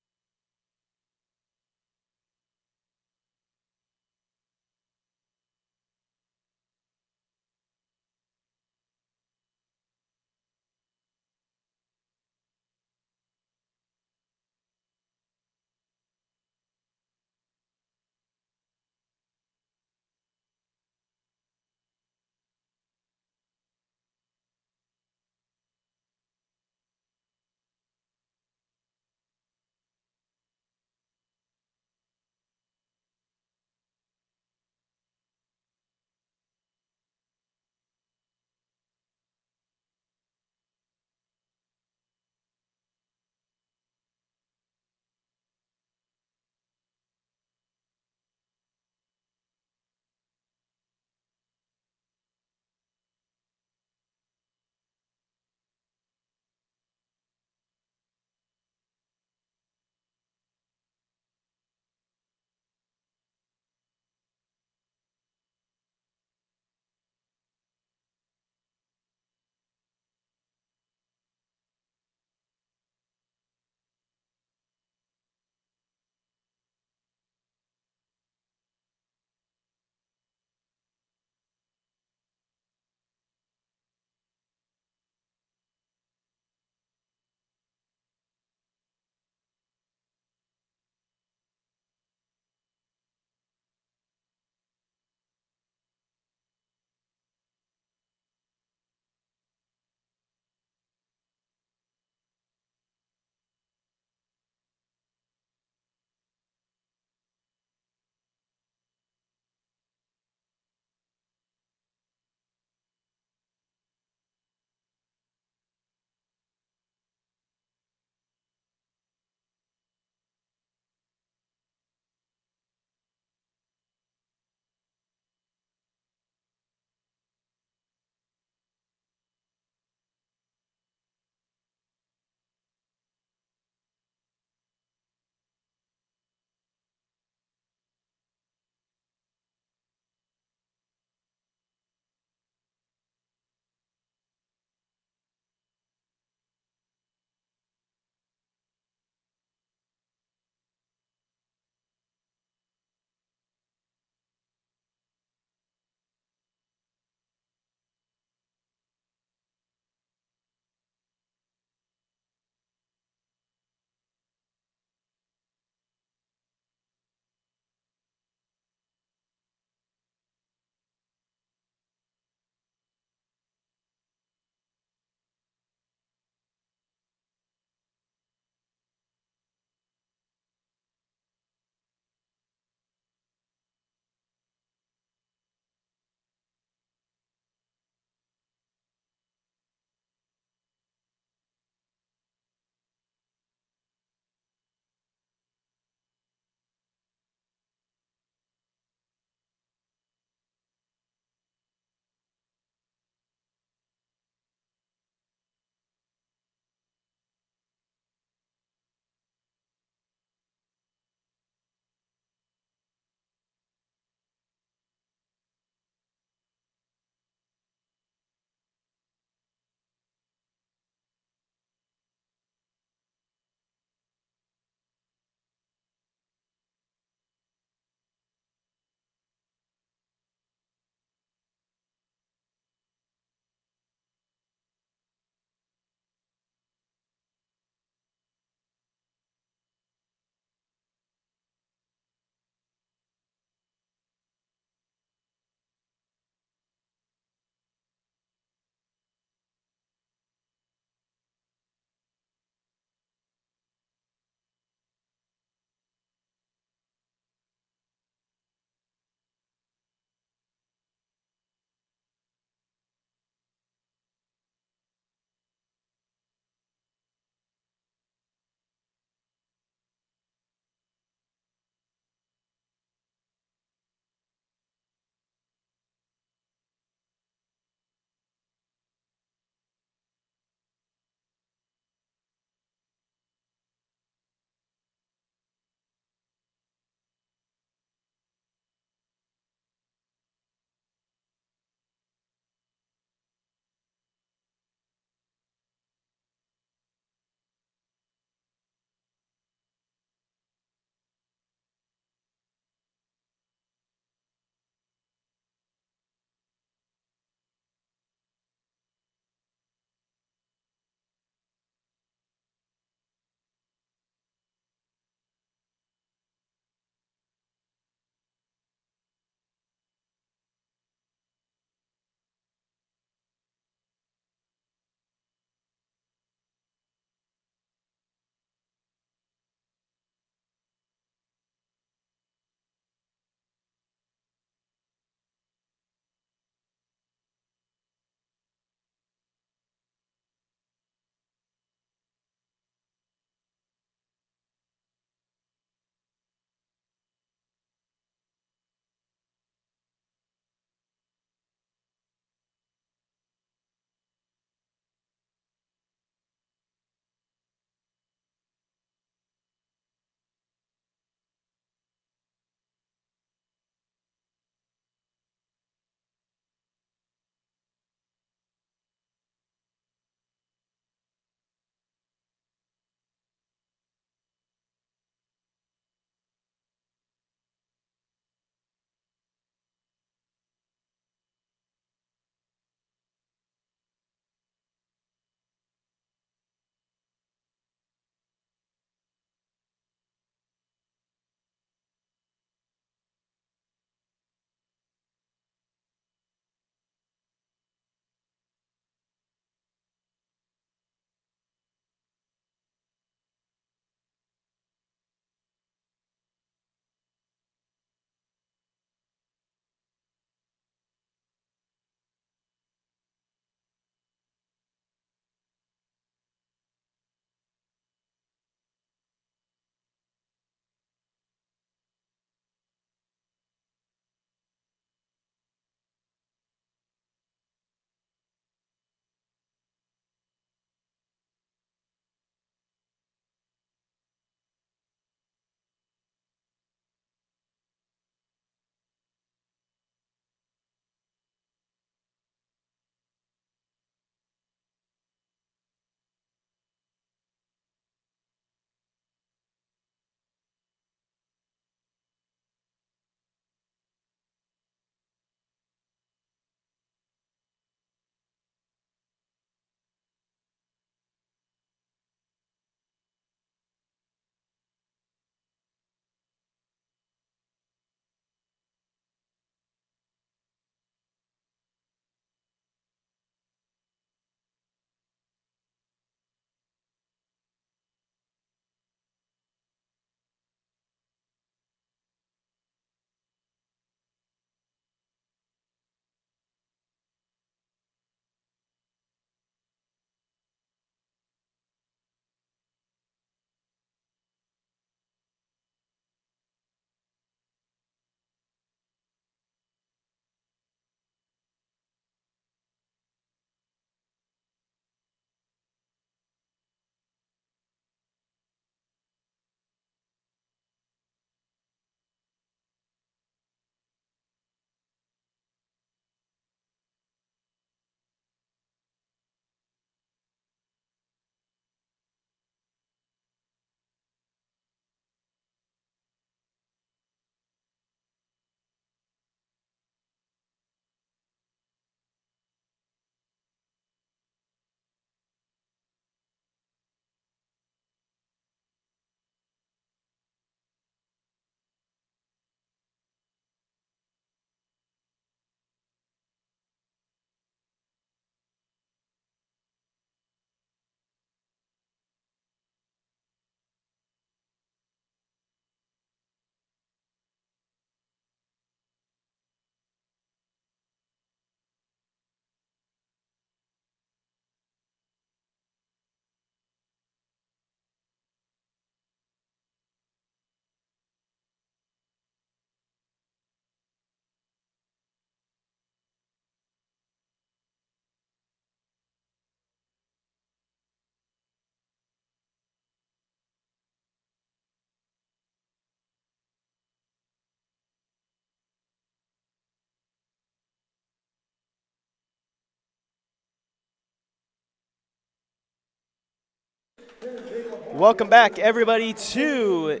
Welcome back, everybody, to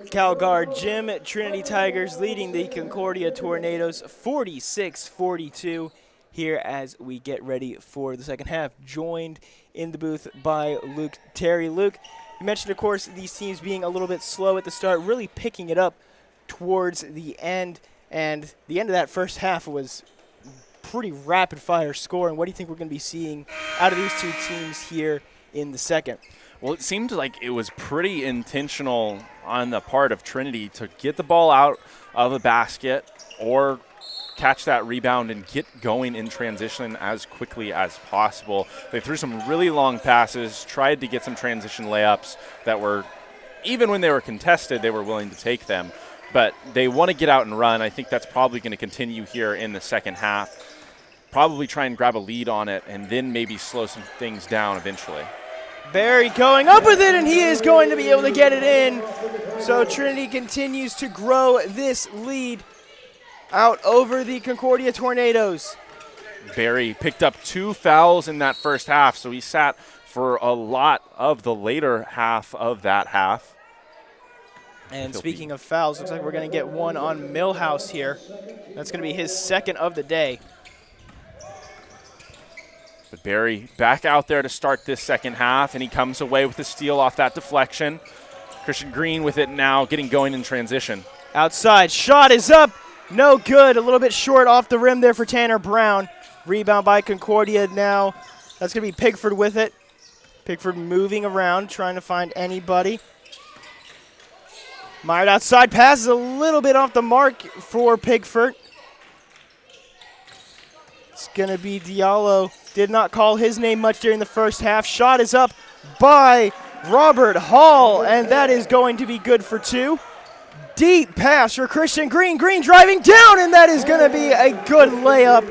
CalGuard Gym. Trinity Tigers leading the Concordia Tornadoes 46-42 here as we get ready for the second half. Joined in the booth by Luke Terry. Luke, you mentioned, of course, these teams being a little bit slow at the start, really picking it up towards the end. And the end of that first half was pretty rapid-fire scoring. What do you think we're going to be seeing out of these two teams here in the second? Well, it seemed like it was pretty intentional on the part of Trinity to get the ball out of the basket or catch that rebound and get going in transition as quickly as possible. They threw some really long passes, tried to get some transition layups that were, even when they were contested, they were willing to take them. But they want to get out and run. I think that's probably going to continue here in the second half. Probably try and grab a lead on it and then maybe slow some things down eventually. Barry going up with it, and he is going to be able to get it in. So Trinity continues to grow this lead out over the Concordia Tornadoes. Barry picked up 2 fouls in that first half, so he sat for a lot of the later half of that half. And speaking of fouls, looks like we're going to get one on Millhouse here. That's going to be his second of the day. But Barry back out there to start this second half, and he comes away with a steal off that deflection. Christian Green with it now, getting going in transition. Outside, shot is up, no good. A little bit short off the rim there for Tanner Brown. Rebound by Concordia now. That's going to be Pigford with it. Pigford moving around, trying to find anybody. Myers outside, passes a little bit off the mark for Pigford. It's going to be Diallo. Did not call his name much during the first half. Shot is up by Robert Hall, and that is going to be good for 2. Deep pass for Christian Green. Green driving down, and that is going to be a good layup.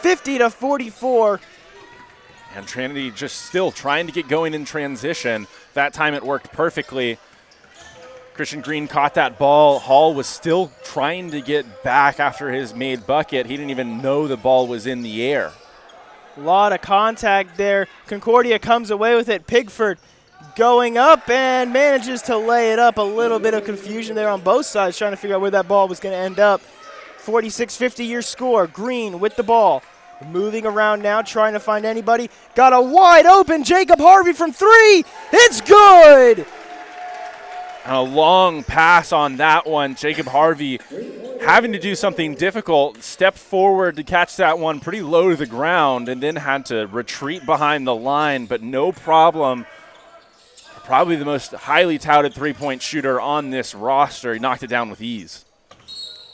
50-44. And Trinity just still trying to get going in transition. That time it worked perfectly. Christian Green caught that ball. Hall was still trying to get back after his made bucket. He didn't even know the ball was in the air. A lot of contact there. Concordia comes away with it. Pigford going up and manages to lay it up. A little bit of confusion there on both sides, trying to figure out where that ball was going to end up. 46-50 your score. Green with the ball. Moving around now, trying to find anybody. Got a wide open Jacob Harvey from 3. It's good! And a long pass on that one. Jacob Harvey having to do something difficult, step forward to catch that one pretty low to the ground, and then had to retreat behind the line, but no problem. Probably the most highly touted three-point shooter on this roster. He knocked it down with ease.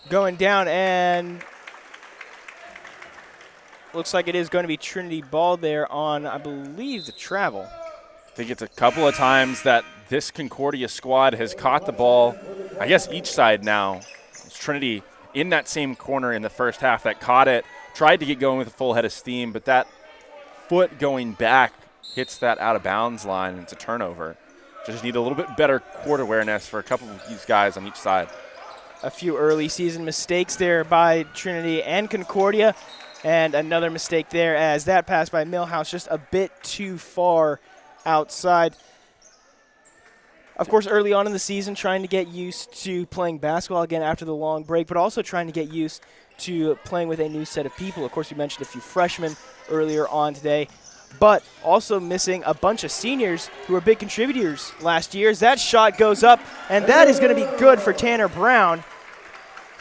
Going down, and looks like it is going to be Trinity ball there on, I believe, the travel. I think it's a couple of times that this Concordia squad has caught the ball, I guess each side now. It's Trinity in that same corner in the first half that caught it, tried to get going with a full head of steam, but that foot going back hits that out-of-bounds line, and it's a turnover. Just need a little bit better court awareness for a couple of these guys on each side. A few early season mistakes there by Trinity and Concordia, and another mistake there as that pass by Millhouse just a bit too far outside. Of course, early on in the season, trying to get used to playing basketball again after the long break, but also trying to get used to playing with a new set of people. Of course, we mentioned a few freshmen earlier on today, but also missing a bunch of seniors who were big contributors last year. As that shot goes up, and that is going to be good for Tanner Brown,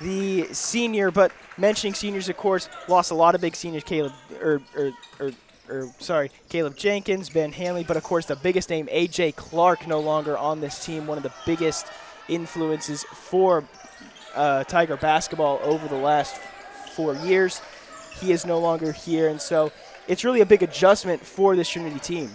the senior. But mentioning seniors, of course, lost a lot of big seniors, Caleb Jenkins, Ben Hanley, but of course the biggest name, A.J. Clark, no longer on this team, one of the biggest influences for Tiger basketball over the last 4 years. He is no longer here, and so it's really a big adjustment for this Trinity team.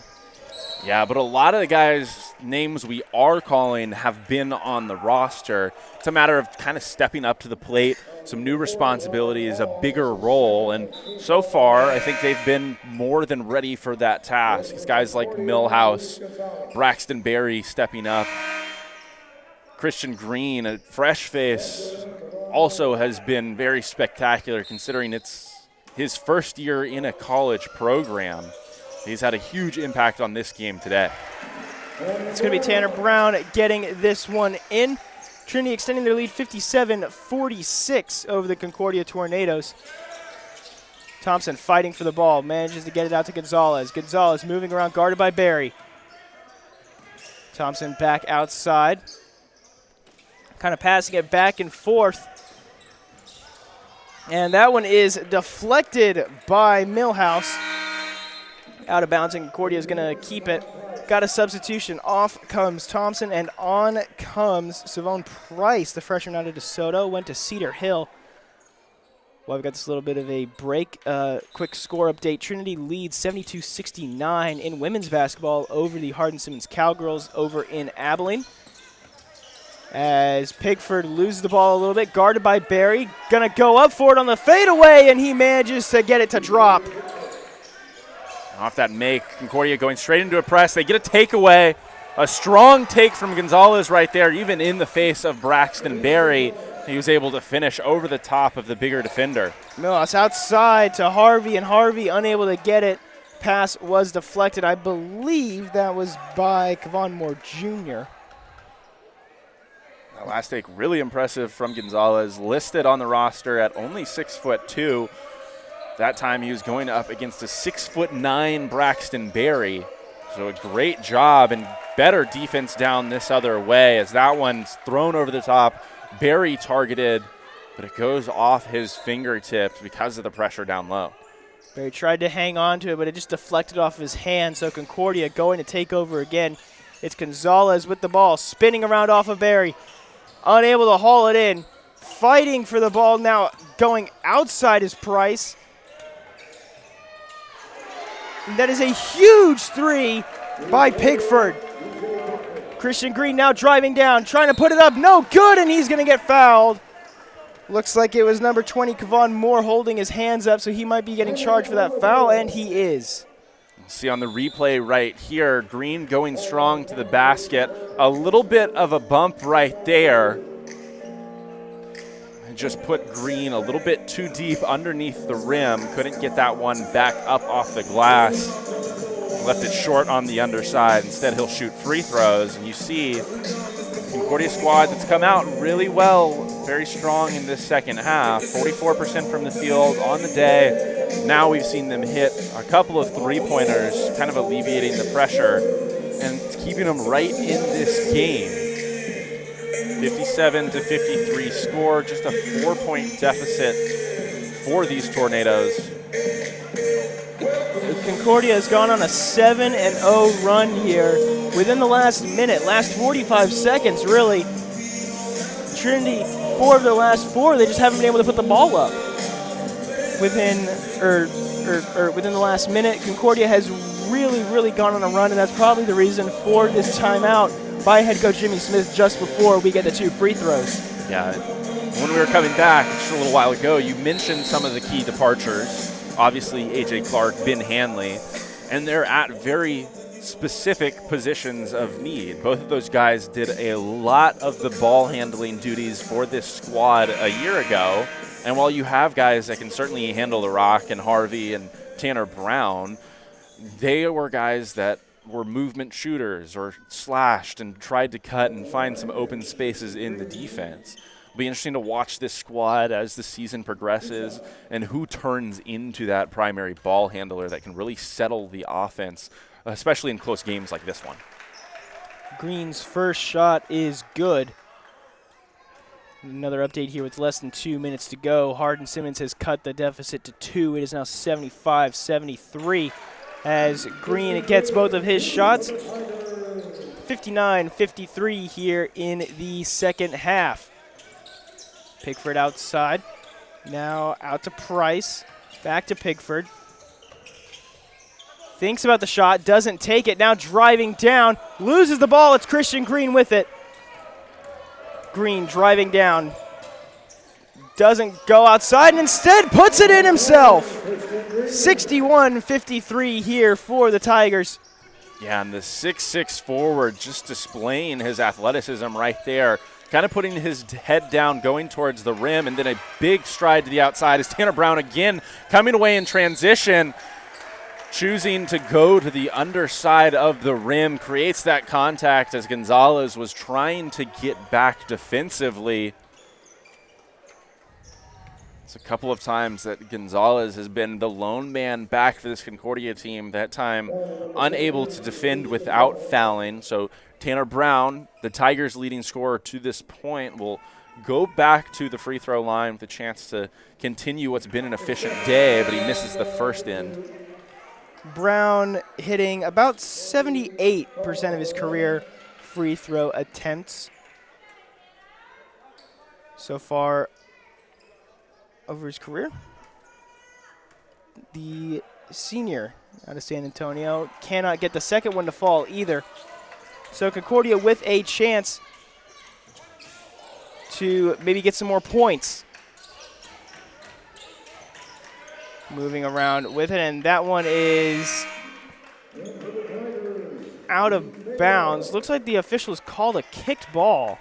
Yeah, but a lot of the guys' names we are calling have been on the roster. It's a matter of kind of stepping up to the plate, some new responsibilities, a bigger role, and so far I think they've been more than ready for that task. It's guys like Millhouse, Braxton Berry stepping up. Christian Green, a fresh face, also has been very spectacular considering it's his first year in a college program. He's had a huge impact on this game today. It's going to be Tanner Brown getting this one in. Trinity extending their lead 57-46 over the Concordia Tornadoes. Thompson fighting for the ball, manages to get it out to Gonzalez. Gonzalez moving around, guarded by Barry. Thompson back outside. Kind of passing it back and forth. And that one is deflected by Millhouse. Out of bounds, and Concordia is going to keep it. Got a substitution. Off comes Thompson, and on comes Savone Price, the freshman out of DeSoto. Went to Cedar Hill. Well, we've got this little bit of a break. Quick score update. Trinity leads 72-69 in women's basketball over the Hardin-Simmons Cowgirls over in Abilene. As Pigford loses the ball a little bit, guarded by Barry. Gonna go up for it on the fadeaway, and he manages to get it to drop. Off that make, Concordia going straight into a press. They get a takeaway. A strong take from Gonzalez right there, even in the face of Braxton Barry. He was able to finish over the top of the bigger defender. Milhouse outside to Harvey, and Harvey unable to get it. Pass was deflected. I believe that was by Kevon Moore Jr. That last take really impressive from Gonzalez, listed on the roster at only 6'2". That time he was going up against a 6'9" Braxton Barry. So a great job and better defense down this other way as that one's thrown over the top. Barry targeted, but it goes off his fingertips because of the pressure down low. Barry tried to hang on to it, but it just deflected off his hand. So Concordia going to take over again. It's Gonzalez with the ball, spinning around off of Barry. Unable to haul it in. Fighting for the ball now, going outside is Price. That is a huge three by Pigford. Christian Green now driving down, trying to put it up. No good, and he's going to get fouled. Looks like it was number 20, Kevon Moore, holding his hands up, so he might be getting charged for that foul, and he is. See on the replay right here, Green going strong to the basket. A little bit of a bump right there. Just put Green a little bit too deep underneath the rim. Couldn't get that one back up off the glass. Left it short on the underside. Instead, he'll shoot free throws. And you see Concordia squad that's come out really well, very strong in this second half. 44% from the field on the day. Now we've seen them hit a couple of three-pointers, kind of alleviating the pressure and keeping them right in this game. 57-53 score, just a 4-point deficit for these Tornadoes. Concordia has gone on a 7-0 run here within the last minute, last 45 seconds, really. Trinity, 4 of their last 4, they just haven't been able to put the ball up. Within the last minute, Concordia has really gone on a run, and that's probably the reason for this timeout by head coach Jimmy Smith just before we get the 2 free throws. Yeah, when we were coming back just a little while ago, you mentioned some of the key departures. Obviously, A.J. Clark, Ben Hanley, and they're at very specific positions of need. Both of those guys did a lot of the ball handling duties for this squad a year ago. And while you have guys that can certainly handle the rock, and Harvey and Tanner Brown, they were guys that were movement shooters or slashed and tried to cut and find some open spaces in the defense. It'll be interesting to watch this squad as the season progresses and who turns into that primary ball handler that can really settle the offense, especially in close games like this one. Green's first shot is good. Another update here with less than 2 minutes to go. Hardin-Simmons has cut the deficit to 2. It is now 75-73. As Green gets both of his shots. 59-53 here in the second half. Pigford outside. Now out to Price. Back to Pigford. Thinks about the shot, doesn't take it. Now driving down, loses the ball. It's Christian Green with it. Green driving down. Doesn't go outside and instead puts it in himself. 61-53 here for the Tigers. Yeah, and the 6'6" forward just displaying his athleticism right there. Kind of putting his head down, going towards the rim, and then a big stride to the outside as Tanner Brown again coming away in transition. choosing to go to the underside of the rim, creates that contact as Gonzalez was trying to get back defensively. It's a couple of times that Gonzalez has been the lone man back for this Concordia team, that time unable to defend without fouling. So Tanner Brown, the Tigers' leading scorer to this point, will go back to the free throw line with a chance to continue what's been an efficient day, but he misses the first end. Brown hitting about 78% of his career free throw attempts so far over his career. The senior out of San Antonio cannot get the second one to fall either. So Concordia with a chance to maybe get some more points. Moving around with it, and that one is out of bounds. Looks like the officials called a kicked ball.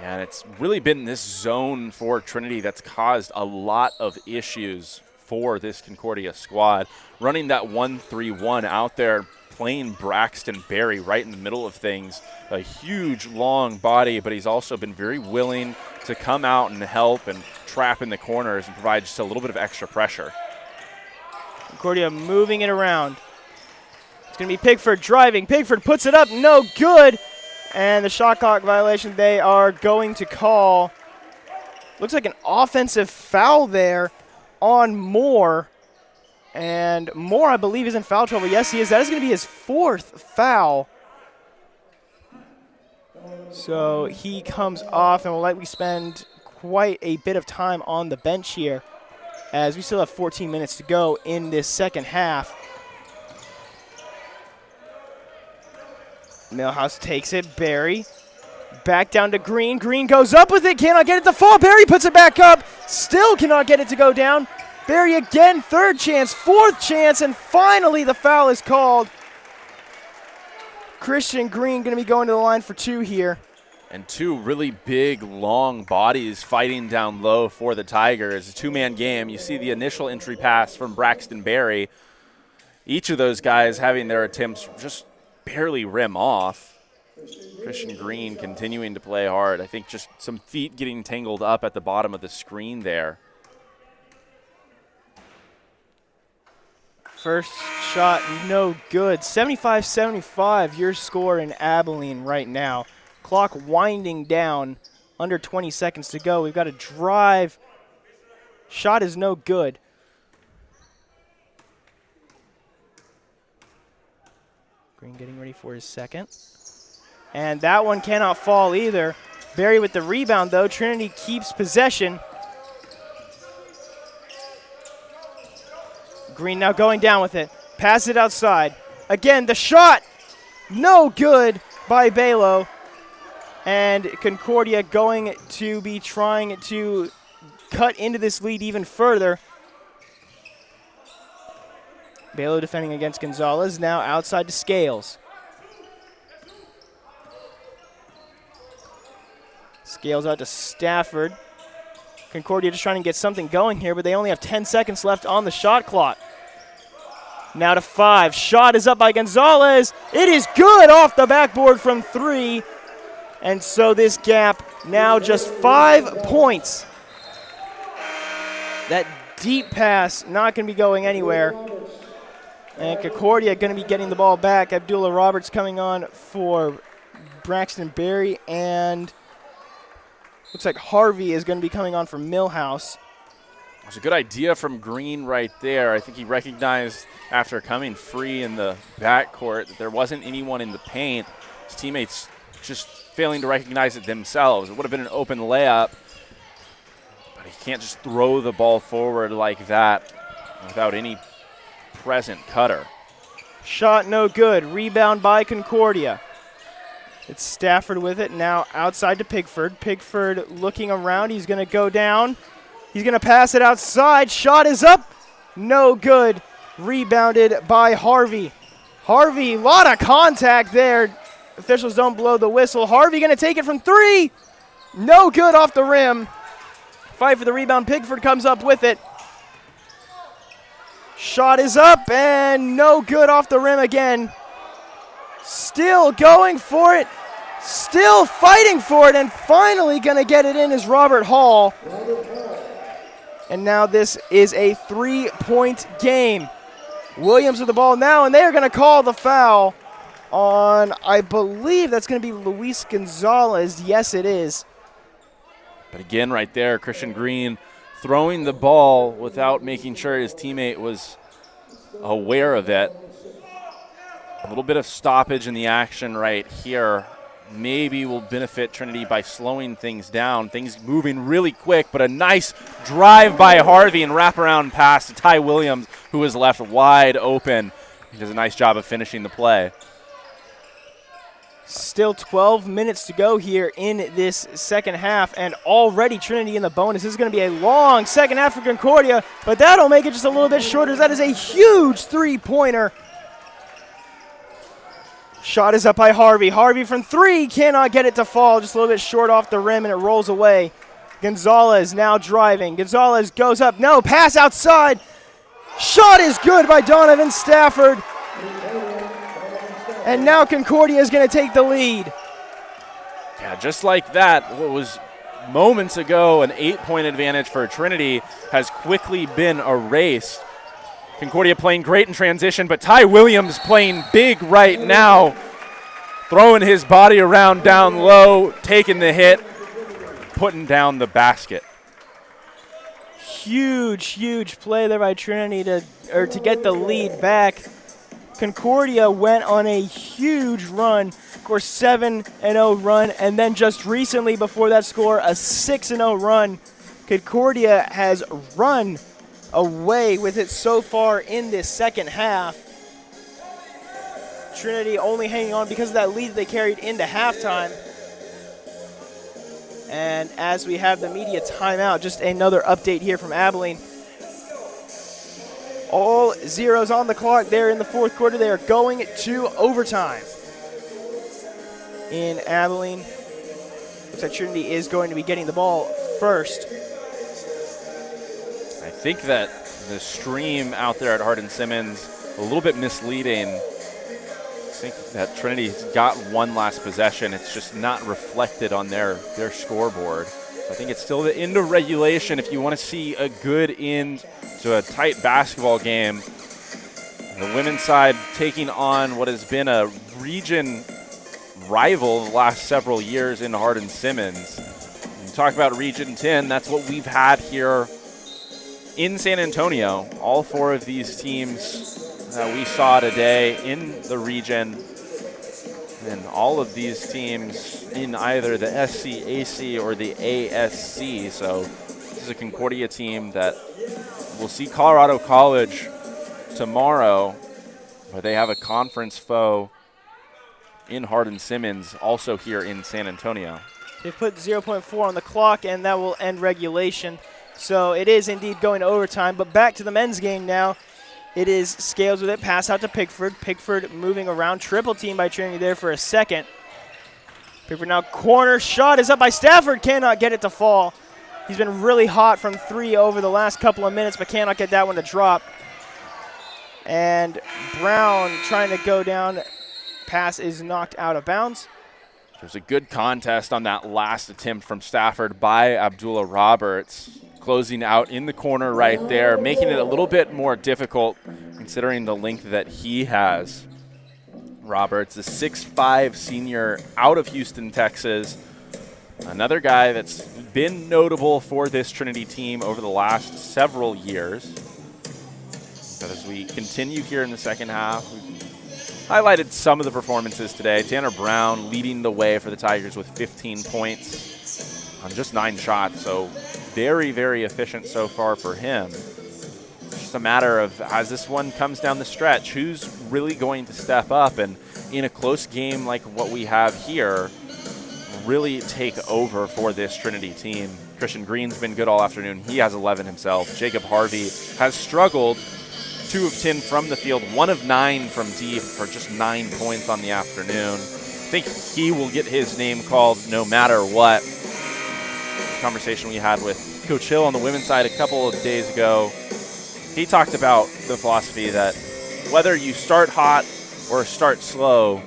Yeah, and it's really been this zone for Trinity that's caused a lot of issues for this Concordia squad. Running that 1-3-1 out there, playing Braxton Berry right in the middle of things. A huge, long body, but he's also been very willing to come out and help and trap in the corners and provide just a little bit of extra pressure. Concordia moving it around. It's going to be Pigford driving. Pigford puts it up, no good. And the shot clock violation they are going to call. Looks like an offensive foul there on Moore. And Moore, I believe, is in foul trouble. Yes, he is. That is going to be his fourth foul. So he comes off and will likely spend quite a bit of time on the bench here, as we still have 14 minutes to go in this second half. Millhouse takes it. Barry back down to Green. Green goes up with it. Cannot get it to fall. Barry puts it back up. Still cannot get it to go down. Barry again. Third chance. Fourth chance. And finally the foul is called. Christian Green going to be going to the line for two here. And two really big, long bodies fighting down low for the Tigers. A two-man game. You see the initial entry pass from Braxton Berry. Each of those guys having their attempts just barely rim off. Christian Green continuing to play hard. I think just some feet getting tangled up at the bottom of the screen there. First shot, no good. 75-75, your score in Abilene right now. Clock winding down, under 20 seconds to go. We've got a drive. Shot is no good. Green getting ready for his second. And that one cannot fall either. Barry with the rebound, though. Trinity keeps possession. Green now going down with it. Pass it outside. Again, the shot. No good by Balo. And Concordia going to be trying to cut into this lead even further. Balo defending against Gonzalez. Now outside to Scales. Scales out to Stafford. Concordia just trying to get something going here, but they only have 10 seconds left on the shot clock. Now to 5. Shot is up by Gonzalez. It is good off the backboard from 3. And so this gap now just 5 points. That deep pass not going to be going anywhere. And Concordia going to be getting the ball back. Abdullah Roberts coming on for Braxton Berry. And looks like Harvey is going to be coming on for Millhouse. It was a good idea from Green right there. I think he recognized after coming free in the backcourt that there wasn't anyone in the paint. His teammates just failing to recognize it themselves. It would have been an open layup, but he can't just throw the ball forward like that without any present cutter. Shot no good. Rebound by Concordia. It's Stafford with it. Now outside to Pigford. Pigford looking around. He's going to go down. He's going to pass it outside. Shot is up. No good. Rebounded by Harvey. Harvey, a lot of contact there. Officials don't blow the whistle. Harvey going to take it from 3. No good off the rim. Fight for the rebound. Pigford comes up with it. Shot is up and no good off the rim again. Still going for it. Still fighting for it, and finally going to get it in is Robert Hall. And now this is a 3-point game. Williams with the ball now, and they are going to call the foul on, I believe that's going to be Luis Gonzalez. Yes, it is. But again, right there, Christian Green throwing the ball without making sure his teammate was aware of it. A little bit of stoppage in the action right here maybe will benefit Trinity by slowing things down. Things moving really quick, but a nice drive by Harvey and wraparound pass to Ty Williams, who is left wide open. He does a nice job of finishing the play. Still 12 minutes to go here in this second half, and already Trinity in the bonus. This is going to be a long second half for Concordia, but that'll make it just a little bit shorter. That is a huge three-pointer. Shot is up by Harvey. Harvey from three cannot get it to fall. Just a little bit short off the rim, and it rolls away. Gonzalez now driving. Gonzalez goes up. No, pass outside. Shot is good by Donovan Stafford. And now Concordia is going to take the lead. Yeah, just like that, what was moments ago an 8-point advantage for Trinity has quickly been erased. Concordia playing great in transition, but Ty Williams playing big right now, throwing his body around down low, taking the hit, putting down the basket. Huge play there by Trinity to get the lead back. Concordia went on a huge run, of course 7-0 run, and then just recently before that score, a 6-0 run. Concordia has run away with it so far in this second half. Trinity only hanging on because of that lead they carried into halftime. And as we have the media timeout, just another update here from Abilene. All zeros on the clock there in the fourth quarter. They are going to overtime in Abilene. Looks like Trinity is going to be getting the ball first. I think that the stream out there at Hardin-Simmons a little bit misleading. I think that Trinity's got one last possession. It's just not reflected on their scoreboard. I think it's still the end of regulation. If you want to see a good end to a tight basketball game, the women's side taking on what has been a region rival the last several years in Hardin-Simmons. You talk about Region 10, that's what we've had here in San Antonio. All four of these teams that we saw today in the region, and all of these teams in either the SCAC or the ASC. So this is a Concordia team that will see Colorado College tomorrow, where they have a conference foe in Hardin-Simmons, also here in San Antonio. They've put 0.4 on the clock, and that will end regulation. So it is indeed going to overtime. But back to the men's game now. It is Scales with it. Pass out to Pickford. Pickford moving around. Triple team by Trinity there for a second. Pickford now corner. Shot is up by Stafford. Cannot get it to fall. He's been really hot from three over the last couple of minutes, but cannot get that one to drop. And Brown trying to go down. Pass is knocked out of bounds. There's a good contest on that last attempt from Stafford by Abdullah Roberts. Closing out in the corner right there, making it a little bit more difficult considering the length that he has. Roberts, a 6'5" senior out of Houston, Texas. Another guy that's been notable for this Trinity team over the last several years. But as we continue here in the second half, we've highlighted some of the performances today. Tanner Brown leading the way for the Tigers with 15 points on just 9 shots. So very efficient so far for him. It's just a matter of, as this one comes down the stretch, who's really going to step up and in a close game like what we have here, really take over for this Trinity team. Christian Green's been good all afternoon. He has 11 himself. Jacob Harvey has struggled. 2 of 10 from the field, 1 of 9 from deep for just 9 points on the afternoon. I think he will get his name called no matter what. Conversation we had with Coach Hill on the women's side a couple of days ago. he talked about the philosophy that whether you start hot or start slow,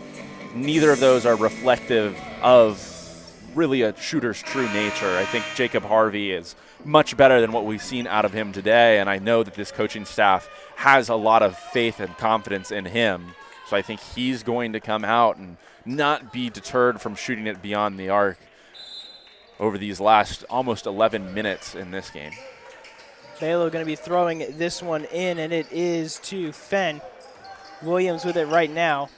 neither of those are reflective of really a shooter's true nature. I think Jacob Harvey is much better than what we've seen out of him today, and I know that this coaching staff has a lot of faith and confidence in him. So I think he's going to come out and not be deterred from shooting it beyond the arc over these last almost 11 minutes in this game. Balo going to be throwing this one in, and it is to Fenn. Williams with it right now.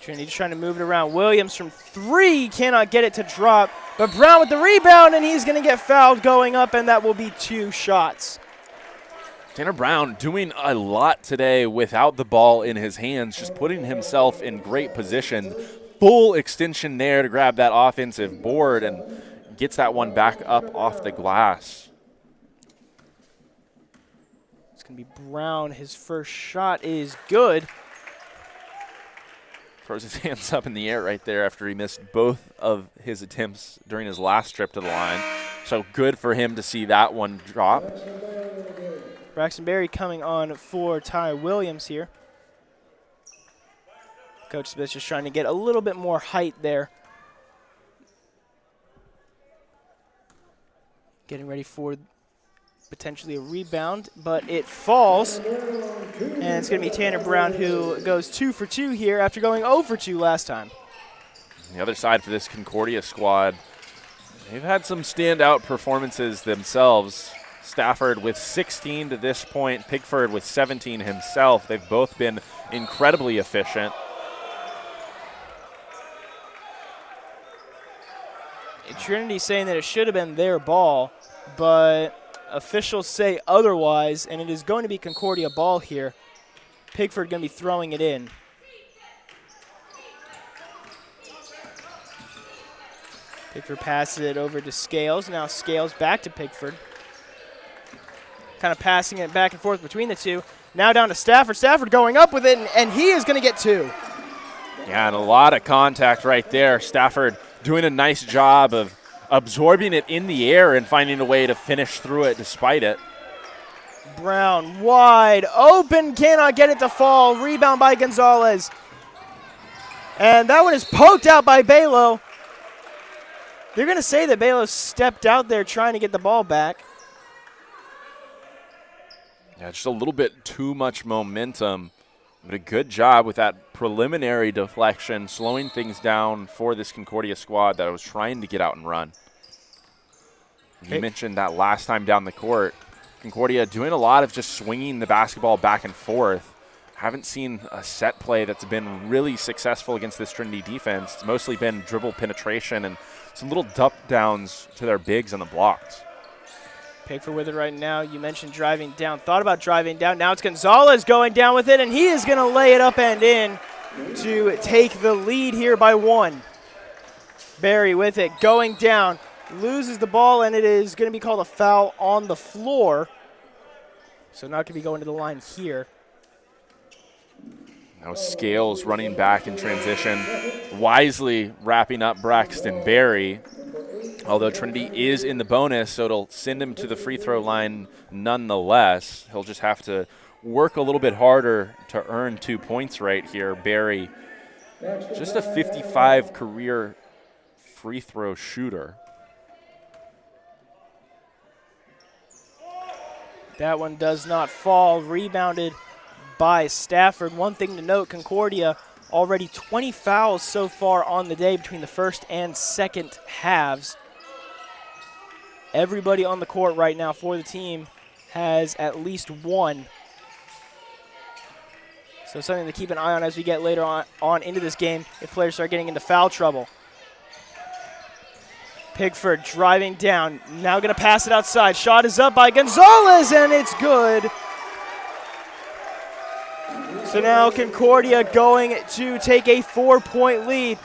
Trinity trying to move it around. Williams from 3 cannot get it to drop, but Brown with the rebound, and he's going to get fouled going up, and that will be 2 shots. Tanner Brown doing a lot today without the ball in his hands, just putting himself in great position. Full extension there to grab that offensive board and gets that one back up off the glass. It's going to be Brown. His first shot is good. Throws his hands up in the air right there after he missed both of his attempts during his last trip to the line. So good for him to see that one drop. Braxton Berry coming on for Ty Williams here. Coach Smith just trying to get a little bit more height there. Getting ready for potentially a rebound, but it falls. And it's going to be Tanner Brown who goes 2 for 2 here after going 0 for 2 last time. On the other side for this Concordia squad, they've had some standout performances themselves. Stafford with 16 to this point, Pigford with 17 himself. They've both been incredibly efficient. Trinity saying that it should have been their ball, but officials say otherwise, and it is going to be Concordia ball here. Pigford going to be throwing it in. Pigford passes it over to Scales. Now Scales back to Pigford. Kind of passing it back and forth between the two. Now down to Stafford. Stafford going up with it, and he is going to get 2. Yeah, and a lot of contact right there. Stafford doing a nice job of absorbing it in the air and finding a way to finish through it despite it. Brown wide open, cannot get it to fall. Rebound by Gonzalez. And that one is poked out by Balo. They're going to say that Balo stepped out there trying to get the ball back. Yeah, just a little bit too much momentum. But a good job with that preliminary deflection, slowing things down for this Concordia squad that was trying to get out and run. You mentioned that last time down the court. Concordia doing a lot of just swinging the basketball back and forth. Haven't seen a set play that's been really successful against this Trinity defense. It's mostly been dribble penetration and some little dump downs to their bigs on the blocks. Pigford with it right now. You mentioned driving down. Thought about driving down. Now it's Gonzalez going down with it, and he is going to lay it up and in to take the lead here by 1. Barry with it, going down. Loses the ball, and it is going to be called a foul on the floor. So not going to be going to the line here. Now Scales running back in transition, wisely wrapping up Braxton Berry. Although Trinity is in the bonus, so it'll send him to the free throw line nonetheless. He'll just have to work a little bit harder to earn 2 points right here. Berry, just a 55 career free throw shooter. That one does not fall. Rebounded by Stafford. One thing to note, Concordia already 20 fouls so far on the day between the first and second halves. Everybody on the court right now for the team has at least 1. So something to keep an eye on as we get later on into this game if players start getting into foul trouble. Pigford driving down, now going to pass it outside. Shot is up by Gonzalez, and it's good. So now Concordia going to take a 4-point lead.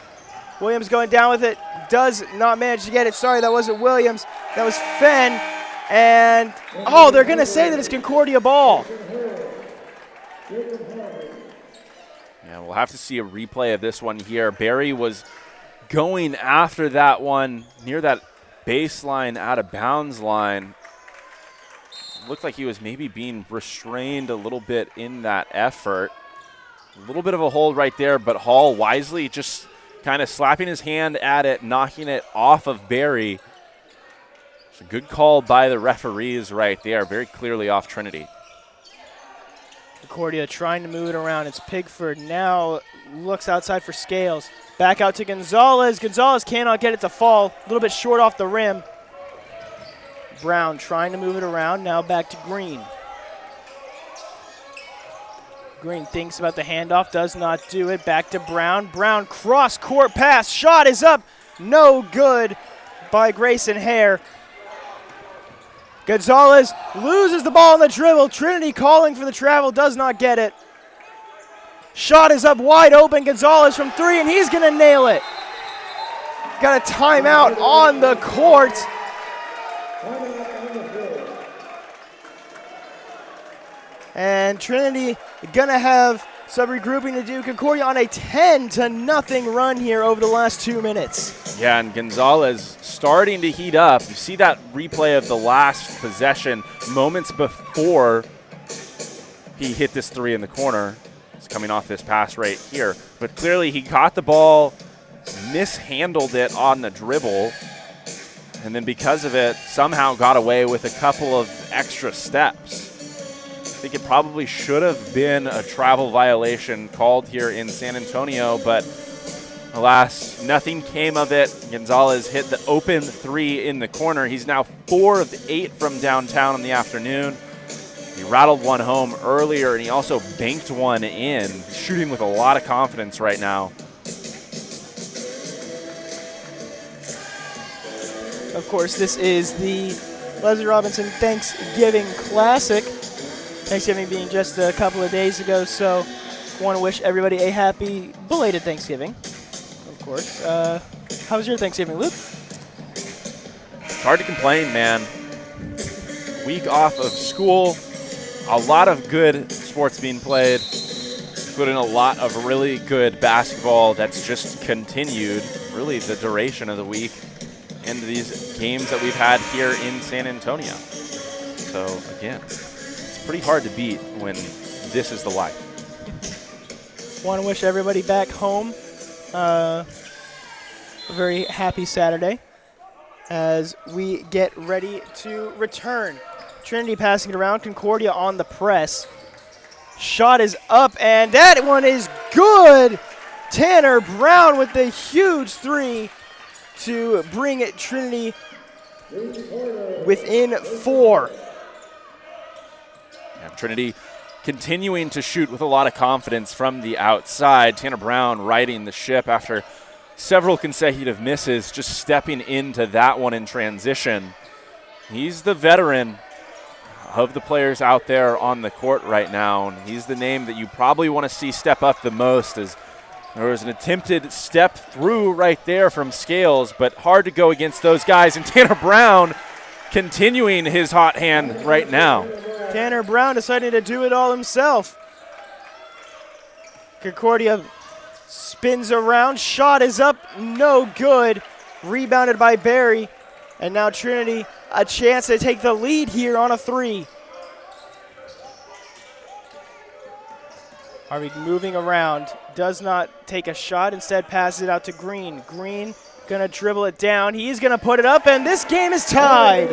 Williams going down with it, does not manage to get it. Sorry, that wasn't Williams. That was Fenn. And, oh, they're going to say that it's Concordia ball. Yeah, we'll have to see a replay of this one here. Barry was going after that one near that baseline out of bounds line. looked like he was maybe being restrained a little bit in that effort. A little bit of a hold right there, but Hall wisely just kind of slapping his hand at it, knocking it off of Barry. It's a good call by the referees right there, very clearly off Trinity. Concordia trying to move it around. It's Pigford now looks outside for Scales. Back out to Gonzalez. Gonzalez cannot get it to fall. A little bit short off the rim. Brown trying to move it around. Now back to Green. Green thinks about the handoff, does not do it. Back to Brown. Brown cross-court pass. Shot is up. No good by Grayson Hare. Gonzalez loses the ball on the dribble. Trinity calling for the travel, does not get it. Shot is up wide open. Gonzalez from three, and he's going to nail it. Got a timeout on the court. And Trinity going to have some regrouping to do. Concordia on a 10-0 run here over the last 2 minutes. Yeah, and Gonzalez starting to heat up. You see that replay of the last possession moments before he hit this three in the corner. It's coming off this pass right here. But clearly he caught the ball, mishandled it on the dribble, and then because of it, somehow got away with a couple of extra steps. I think it probably should have been a travel violation called here in San Antonio, but alas, nothing came of it. Gonzalez hit the open three in the corner. He's now 4 of 8 from downtown in the afternoon. He rattled one home earlier, and he also banked one in. He's shooting with a lot of confidence right now. Of course, this is the Leslie Robinson Thanksgiving Classic. Thanksgiving being just a couple of days ago, so I want to wish everybody a happy belated Thanksgiving, of course. How was your Thanksgiving, Luke? It's hard to complain, man. Week off of school, a lot of good sports being played, including a lot of really good basketball that's just continued, really the duration of the week, into these games that we've had here in San Antonio. So, again, pretty hard to beat when this is the life. Want to wish everybody back home a very happy Saturday as we get ready to return. Trinity passing it around, Concordia on the press. Shot is up, and that one is good. Tanner Brown with the huge three to bring it Trinity within 4. Trinity continuing to shoot with a lot of confidence from the outside. Tanner Brown riding the ship after several consecutive misses, just stepping into that one in transition. He's the veteran of the players out there on the court right now, and he's the name that you probably want to see step up the most, as there was an attempted step through right there from Scales, but hard to go against those guys, and Tanner Brown continuing his hot hand right now. Tanner Brown deciding to do it all himself. Concordia spins around. Shot is up. No good. Rebounded by Barry. And now Trinity a chance to take the lead here on a 3. Harvey moving around. Does not take a shot. Instead passes it out to Green. Green going to dribble it down. He's going to put it up, and this game is tied.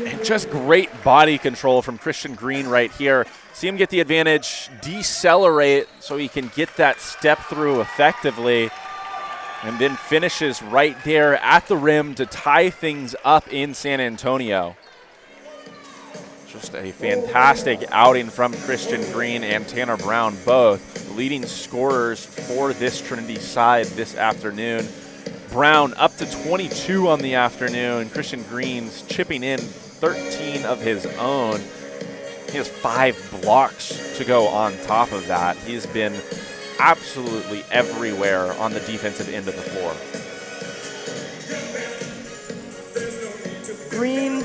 And just great body control from Christian Green right here. See him get the advantage, decelerate so he can get that step through effectively, and then finishes right there at the rim to tie things up in San Antonio. Just a fantastic outing from Christian Green and Tanner Brown, both leading scorers for this Trinity side this afternoon. Brown up to 22 on the afternoon. Christian Green's chipping in 13 of his own. He has 5 blocks to go on top of that. He's been absolutely everywhere on the defensive end of the floor. Green,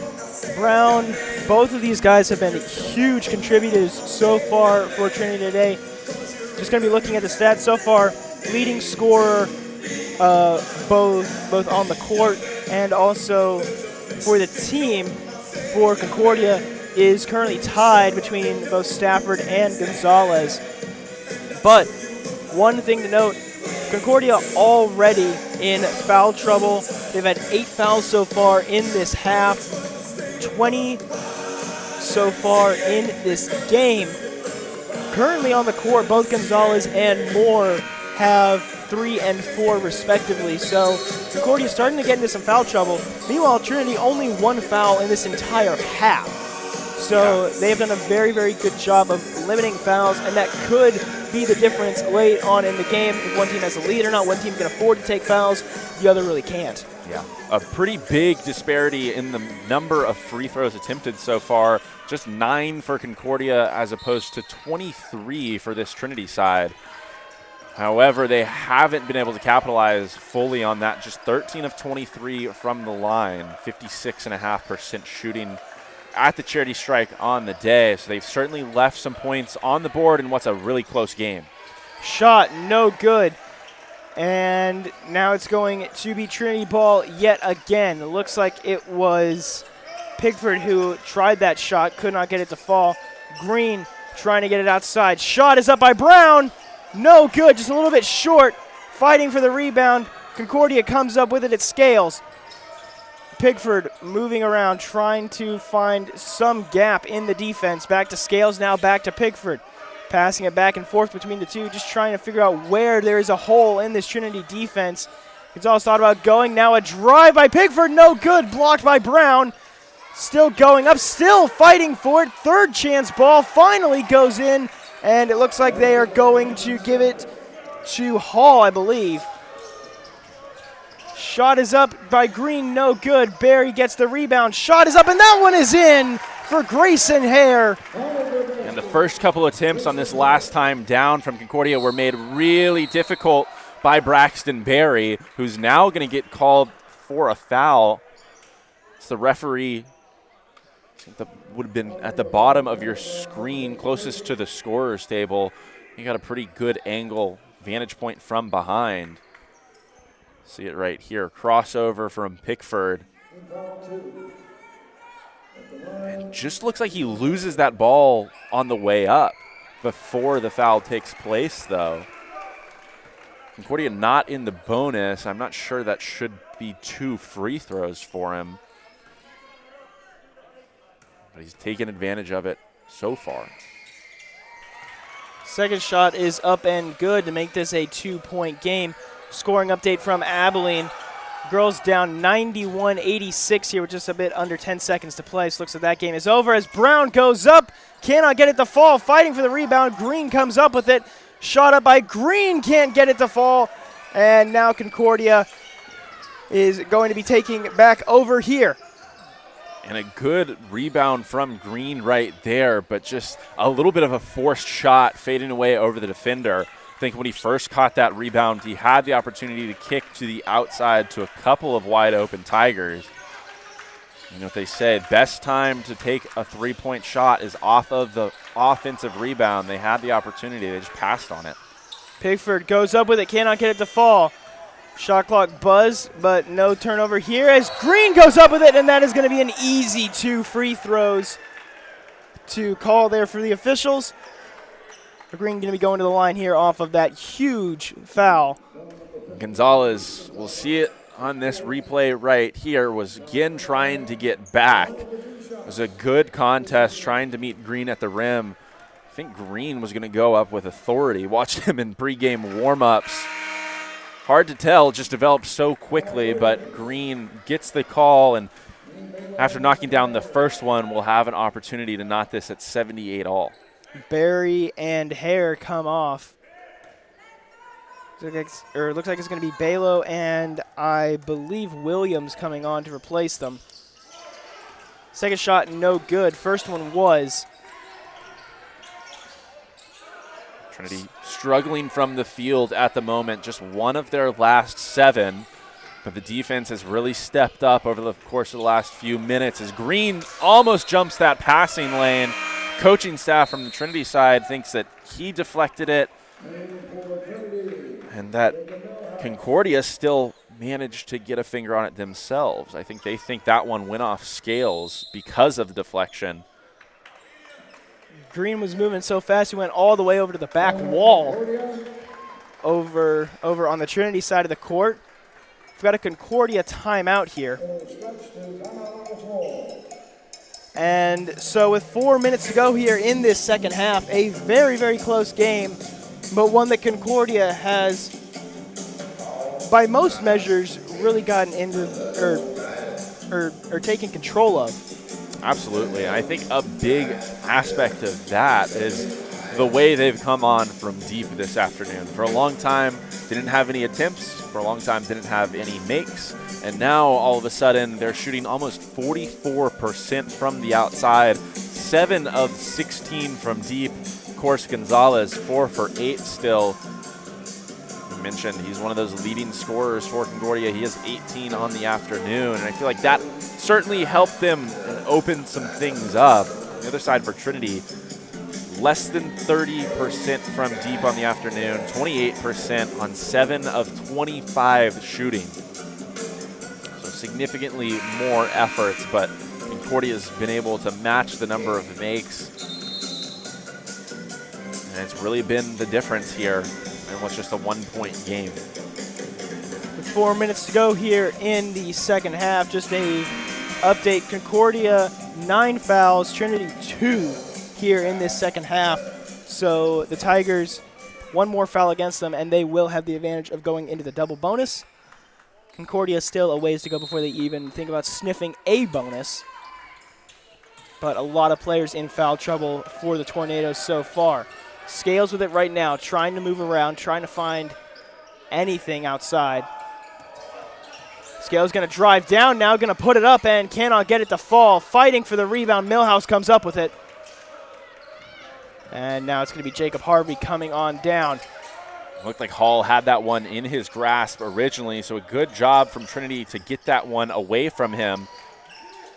Brown, both of these guys have been huge contributors so far for Trinity today. Just going to be looking at the stats so far. Leading scorer both on the court and also for the team for Concordia is currently tied between both Stafford and Gonzalez. But one thing to note, Concordia already in foul trouble. They've had 8 fouls so far in this half, 20 so far in this game. Currently on the court, both Gonzalez and Moore have 3 and 4 respectively. So Concordia is starting to get into some foul trouble. Meanwhile, Trinity only 1 foul in this entire half. So they have done a very, very good job of limiting fouls, and that could be the difference late on in the game. If one team has a lead or not, one team can afford to take fouls, the other really can't. Yeah, a pretty big disparity in the number of free throws attempted so far. Just 9 for Concordia as opposed to 23 for this Trinity side. However, they haven't been able to capitalize fully on that. Just 13 of 23 from the line, 56.5% shooting at the charity strike on the day. So they've certainly left some points on the board in what's a really close game. Shot no good. And now it's going to be Trinity ball yet again. It looks like it was Pigford who tried that shot, could not get it to fall. Green trying to get it outside. Shot is up by Brown. No good, just a little bit short. Fighting for the rebound. Concordia comes up with it at Scales. Pigford moving around, trying to find some gap in the defense. Back to Scales, now back to Pigford. Passing it back and forth between the two, just trying to figure out where there is a hole in this Trinity defense. Gonzalez thought about going. Now a drive by Pigford, no good. Blocked by Brown. Still going up, still fighting for it. Third chance ball finally goes in, and it looks like they are going to give it to Hall, I believe. Shot is up by Green, no good. Barry gets the rebound. Shot is up, and that one is in for Grayson Hare. And the first couple attempts on this last time down from Concordia were made really difficult by Braxton Barry, who's now going to get called for a foul. It's the referee. I think that would have been at the bottom of your screen, closest to the scorer's table. You got a pretty good angle, vantage point from behind. See it right here. Crossover from Pickford. And just looks like he loses that ball on the way up before the foul takes place, though. Concordia not in the bonus. I'm not sure that should be 2 free throws for him. But he's taken advantage of it so far. Second shot is up and good to make this a 2-point game. Scoring update from Abilene. Girls down 91-86 here with just a bit under 10 seconds to play. So looks like that game is over as Brown goes up. Cannot get it to fall. Fighting for the rebound. Green comes up with it. Shot up by Green. Can't get it to fall. And now Concordia is going to be taking it back over here. And a good rebound from Green right there, but just a little bit of a forced shot fading away over the defender. I think when he first caught that rebound, he had the opportunity to kick to the outside to a couple of wide open Tigers. You know what they say, best time to take a 3-point shot is off of the offensive rebound. They had the opportunity, they just passed on it. Pigford goes up with it, cannot get it to fall. Shot clock buzz, but no turnover here as Green goes up with it, and that is going to be an easy 2 free throws to call there for the officials. Green going to be going to the line here off of that huge foul. Gonzalez, we'll see it on this replay right here, was again trying to get back. It was a good contest trying to meet Green at the rim. I think Green was going to go up with authority. Watched him in pregame warm-ups. Hard to tell, just developed so quickly, but Green gets the call, and after knocking down the first one, we'll have an opportunity to knot this at 78 all. Barry and Hare come off. Looks like it's going to be Balo and I believe Williams coming on to replace them. Second shot, no good. First one was. Trinity struggling from the field at the moment, just one of their last 7. But the defense has really stepped up over the course of the last few minutes as Green almost jumps that passing lane. Coaching staff from the Trinity side thinks that he deflected it and that Concordia still managed to get a finger on it themselves. I think they think that one went off Scales because of the deflection. Green was moving so fast he went all the way over to the back wall over on the Trinity side of the court. We've got a Concordia timeout here. And so with 4 minutes to go here in this second half, a very, very close game, but one that Concordia has, by most measures, really gotten into or taken control of. Absolutely. I think a big aspect of that is the way they've come on from deep this afternoon. For a long time, didn't have any attempts. For a long time, didn't have any makes. And now, all of a sudden, they're shooting almost 44% from the outside, 7 of 16 from deep. Of course, Gonzalez, 4 for 8 still. You mentioned he's one of those leading scorers for Concordia. He has 18 on the afternoon, and I feel like that certainly helped them open some things up. On the other side for Trinity, less than 30% from deep on the afternoon, 28% on 7 of 25 shooting. So significantly more efforts, but Concordia's been able to match the number of makes. And it's really been the difference here in what's just a 1-point game. With 4 minutes to go here in the second half, just a update. Concordia 9 fouls, Trinity 2 here in this second half. So the Tigers, 1 more foul against them, and they will have the advantage of going into the double bonus. Concordia still a ways to go before they even think about sniffing a bonus. But a lot of players in foul trouble for the Tornadoes so far. Scales with it right now, trying to move around, trying to find anything outside. Scales going to drive down now, going to put it up and cannot get it to fall. Fighting for the rebound, Millhouse comes up with it. And now it's going to be Jacob Harvey coming on down. Looked like Hall had that one in his grasp originally, so a good job from Trinity to get that one away from him.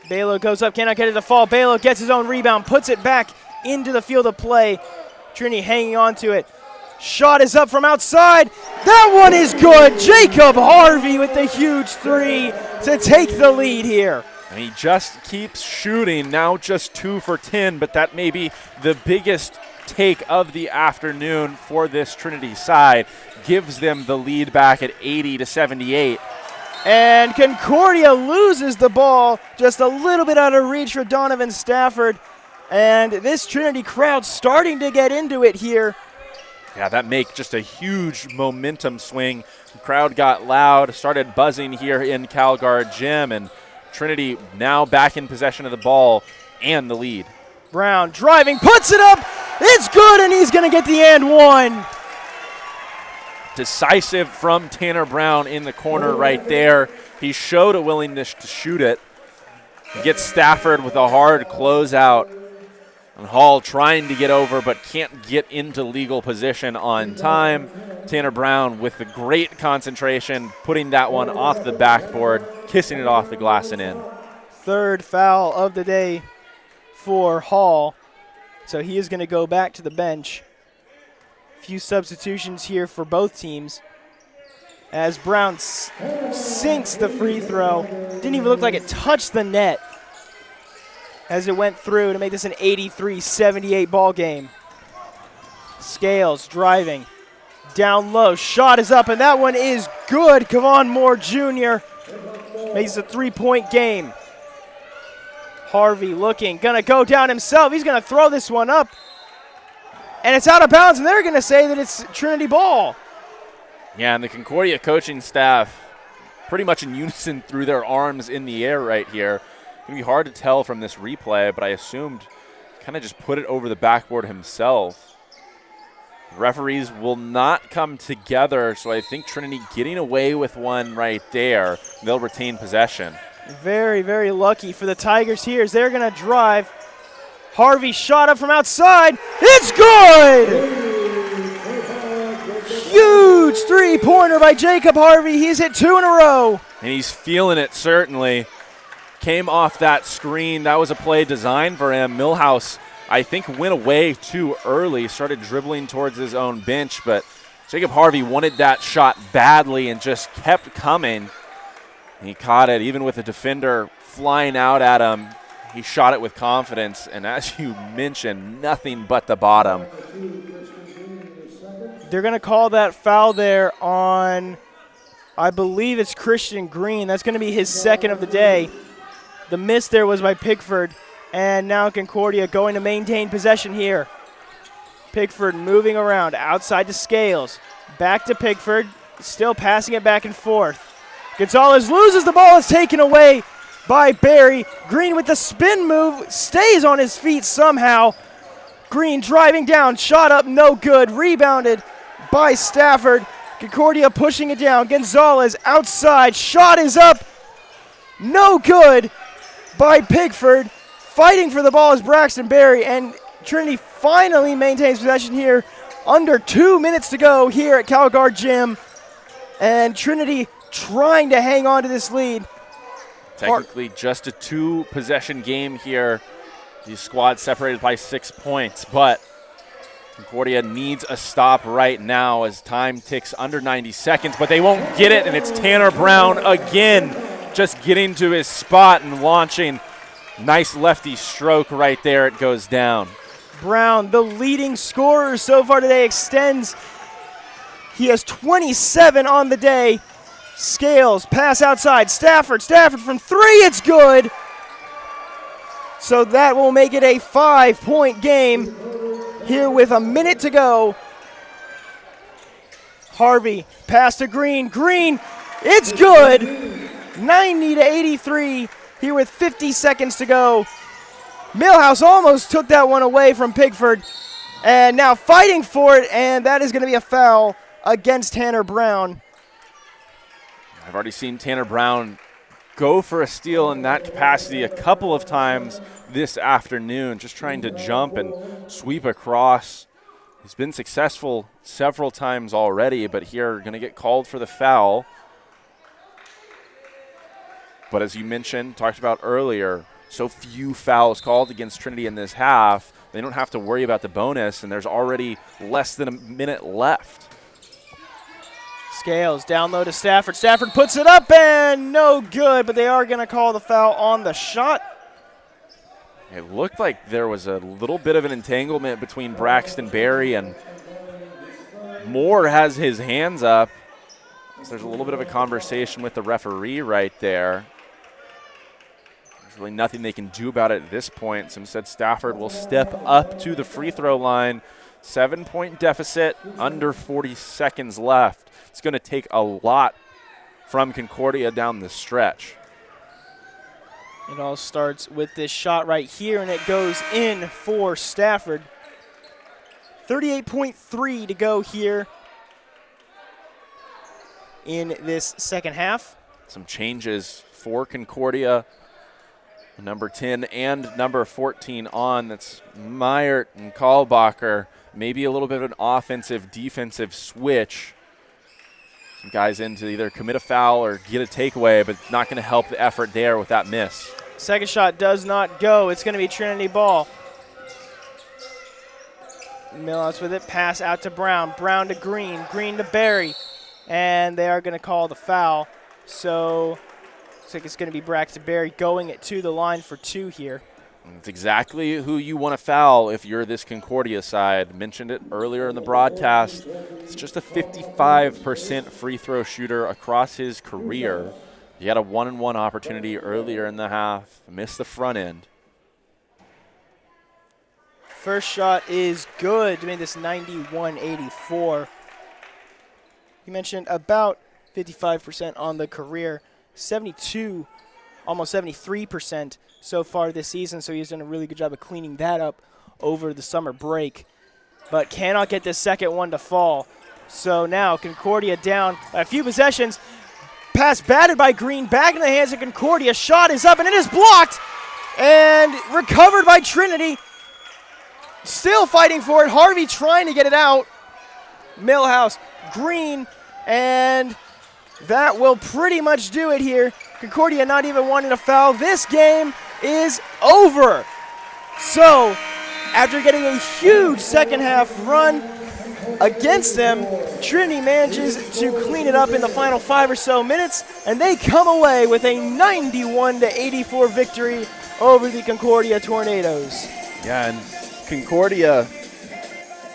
Balo goes up, cannot get it to fall. Balo gets his own rebound, puts it back into the field of play. Trinity hanging on to it. Shot is up from outside. That one is good. Jacob Harvey with the huge 3 to take the lead here. And he just keeps shooting, now just 2 for 10, but that may be the biggest take of the afternoon for this Trinity side. Gives them the lead back at 80-78. And Concordia loses the ball just a little bit out of reach for Donovan Stafford. And this Trinity crowd starting to get into it here. Yeah, that make just a huge momentum swing. The crowd got loud, started buzzing here in CalGuard Gym, and Trinity now back in possession of the ball and the lead. Brown driving, puts it up. It's good, and he's going to get the and one. Decisive from Tanner Brown in the corner right there. He showed a willingness to shoot it. He gets Stafford with a hard closeout. And Hall trying to get over but can't get into legal position on time. Tanner Brown with the great concentration, putting that one off the backboard, kissing it off the glass and in. 3rd foul of the day for Hall. So he is going to go back to the bench. Few substitutions here for both teams. As Brown sinks the free throw. Didn't even look like it touched the net as it went through to make this an 83-78 ball game. Scales driving down low. Shot is up, and that one is good. Kevon Moore Jr. makes a 3-point game. Harvey looking, gonna go down himself. He's gonna throw this one up, and it's out of bounds, and they're gonna say that it's Trinity ball. Yeah, and the Concordia coaching staff pretty much in unison threw their arms in the air right here. It's going to be hard to tell from this replay, but I assumed kind of just put it over the backboard himself. Referees will not come together, so I think Trinity getting away with one right there. They'll retain possession. Very, very lucky for the Tigers here as they're going to drive. Harvey shot up from outside. It's good! Huge 3-pointer by Jacob Harvey. He's hit 2 in a row. And he's feeling it, certainly. Came off that screen. That was a play designed for him. Millhouse, I think, went away too early, started dribbling towards his own bench, but Jacob Harvey wanted that shot badly and just kept coming. He caught it, even with the defender flying out at him. he shot it with confidence, and as you mentioned, nothing but the bottom. They're going to call that foul there on, I believe it's Christian Green. That's going to be his second of the day. The miss there was by Pickford, and now Concordia going to maintain possession here. Pickford moving around outside to Scales. Back to Pickford, still passing it back and forth. Gonzalez loses the ball. It's taken away by Barry. Green with the spin move, stays on his feet somehow. Green driving down, shot up, no good. Rebounded by Stafford. Concordia pushing it down. Gonzalez outside, shot is up, no good by Pickford. Fighting for the ball is Braxton Barry, and Trinity finally maintains possession here. Under 2 minutes to go here at CalGuard Gym, and Trinity trying to hang on to this lead. Technically just a 2-possession game here. These squads separated by 6 points, but Concordia needs a stop right now as time ticks under 90 seconds, but they won't get it, and it's Tanner Brown again just getting to his spot and launching. Nice lefty stroke right there. It goes down. Brown, the leading scorer so far today, extends. He has 27 on the day. Scales, pass outside. Stafford from 3, it's good. So that will make it a 5-point game here with a minute to go. Harvey, pass to Green. Green, it's good. 90-83 here with 50 seconds to go. Millhouse almost took that one away from Pickford, and now fighting for it, and that is going to be a foul against Tanner Brown. I've already seen Tanner Brown go for a steal in that capacity a couple of times this afternoon, just trying to jump and sweep across. He's been successful several times already, but here going to get called for the foul. But as you mentioned, talked about earlier, so few fouls called against Trinity in this half, they don't have to worry about the bonus, and there's already less than a minute left. Scales down low to Stafford. Stafford puts it up and no good, but they are going to call the foul on the shot. It looked like there was a little bit of an entanglement between Braxton Barry, and Moore has his hands up. So there's a little bit of a conversation with the referee right there. There's really nothing they can do about it at this point. So instead, Stafford will step up to the free throw line. 7-point deficit, under 40 seconds left. It's going to take a lot from Concordia down the stretch. It all starts with this shot right here, and it goes in for Stafford. 38.3 to go here in this second half. Some changes for Concordia. Number 10 and number 14 on. That's Meyert and Kahlbacher. Maybe a little bit of an offensive-defensive switch. Some guys in to either commit a foul or get a takeaway, but not going to help the effort there with that miss. Second shot does not go. It's going to be Trinity ball. Millhouse with it. Pass out to Brown. Brown to Green. Green to Barry. And they are going to call the foul. So looks like it's going to be Braxton Barry going it to the line for 2 here. It's exactly who you want to foul if you're this Concordia side. Mentioned it earlier in the broadcast. It's just a 55% free throw shooter across his career. He had a 1-and-1 opportunity earlier in the half. Missed the front end. First shot is good to make this 91-84. You mentioned about 55% on the career. 72, almost 73% so far this season, so he's done a really good job of cleaning that up over the summer break, but cannot get this second one to fall. So now Concordia down by a few possessions. Pass batted by Green, back in the hands of Concordia. Shot is up, and it is blocked and recovered by Trinity. Still fighting for it. Harvey trying to get it out. Millhouse, Green, and that will pretty much do it here. Concordia not even wanting a foul. This game is over. So, after getting a huge second half run against them, Trinity manages to clean it up in the final 5 or so minutes, and they come away with a 91-84 victory over the Concordia Tornadoes. Yeah, and Concordia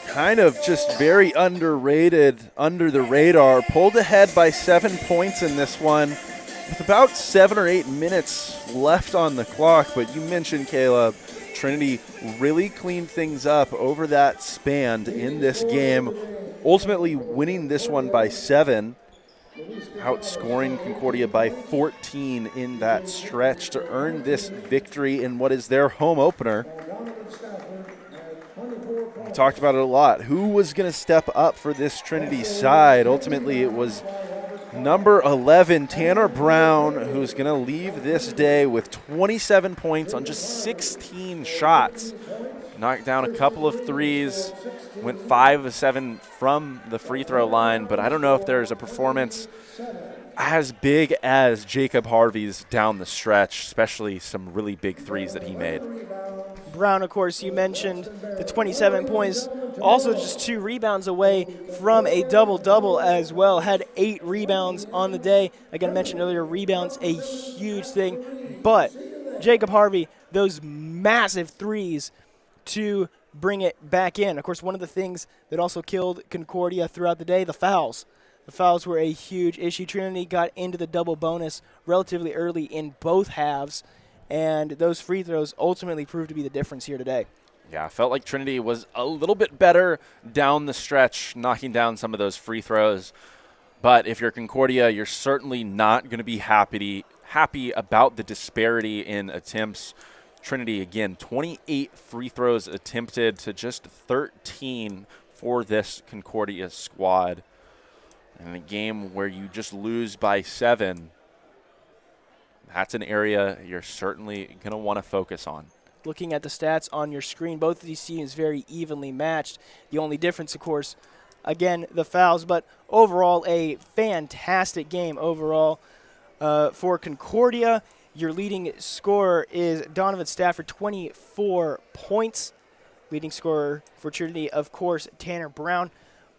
kind of just very underrated, under the radar, pulled ahead by 7 points in this one with about 7 or 8 minutes left on the clock. But you mentioned, Caleb, Trinity really cleaned things up over that span in this game, ultimately winning this one by 7, outscoring Concordia by 14 in that stretch to earn this victory in what is their home opener. We talked about it a lot. Who was going to step up for this Trinity side? Ultimately, it was number 11, Tanner Brown, who's going to leave this day with 27 points on just 16 shots. Knocked down a couple of threes, went 5 of 7 from the free throw line, but I don't know if there's a performance as big as Jacob Harvey's down the stretch, especially some really big threes that he made. Brown, of course, you mentioned the 27 points, also just 2 rebounds away from a double-double as well. Had 8 rebounds on the day. Again, I mentioned earlier, rebounds, a huge thing. But Jacob Harvey, those massive threes to bring it back in. Of course, one of the things that also killed Concordia throughout the day, the fouls. The fouls were a huge issue. Trinity got into the double bonus relatively early in both halves, and those free throws ultimately proved to be the difference here today. Yeah, I felt like Trinity was a little bit better down the stretch, knocking down some of those free throws. But if you're Concordia, you're certainly not going to be happy about the disparity in attempts. Trinity, again, 28 free throws attempted to just 13 for this Concordia squad. In a game where you just lose by 7, that's an area you're certainly going to want to focus on. Looking at the stats on your screen, both of these teams very evenly matched. The only difference, of course, again, the fouls, but overall a fantastic game overall for Concordia. Your leading scorer is Donovan Stafford, 24 points. Leading scorer for Trinity, of course, Tanner Brown.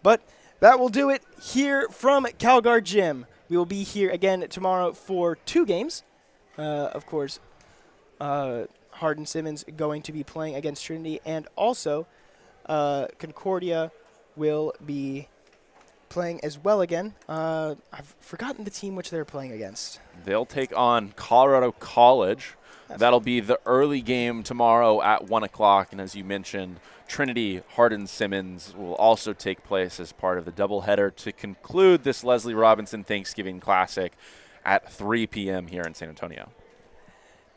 But that will do it here from Calgard Gym. We will be here again tomorrow for 2 games. Of course, Hardin Simmons going to be playing against Trinity, and also Concordia will be playing as well again. I've forgotten the team which they're playing against. They'll take on Colorado College. That'll be the early game tomorrow at 1 o'clock. And as you mentioned, Trinity Hardin Simmons will also take place as part of the doubleheader to conclude this Leslie Robinson Thanksgiving Classic at 3 p.m. here in San Antonio.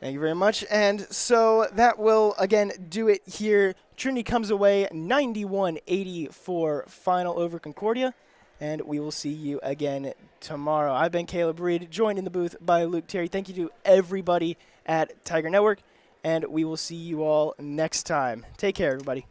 Thank you very much. And so that will, again, do it here. Trinity comes away 91-84 final over Concordia. And we will see you again tomorrow. I've been Caleb Reed, joined in the booth by Luke Terry. Thank you to everybody at Tiger Network, and we will see you all next time. Take care, everybody.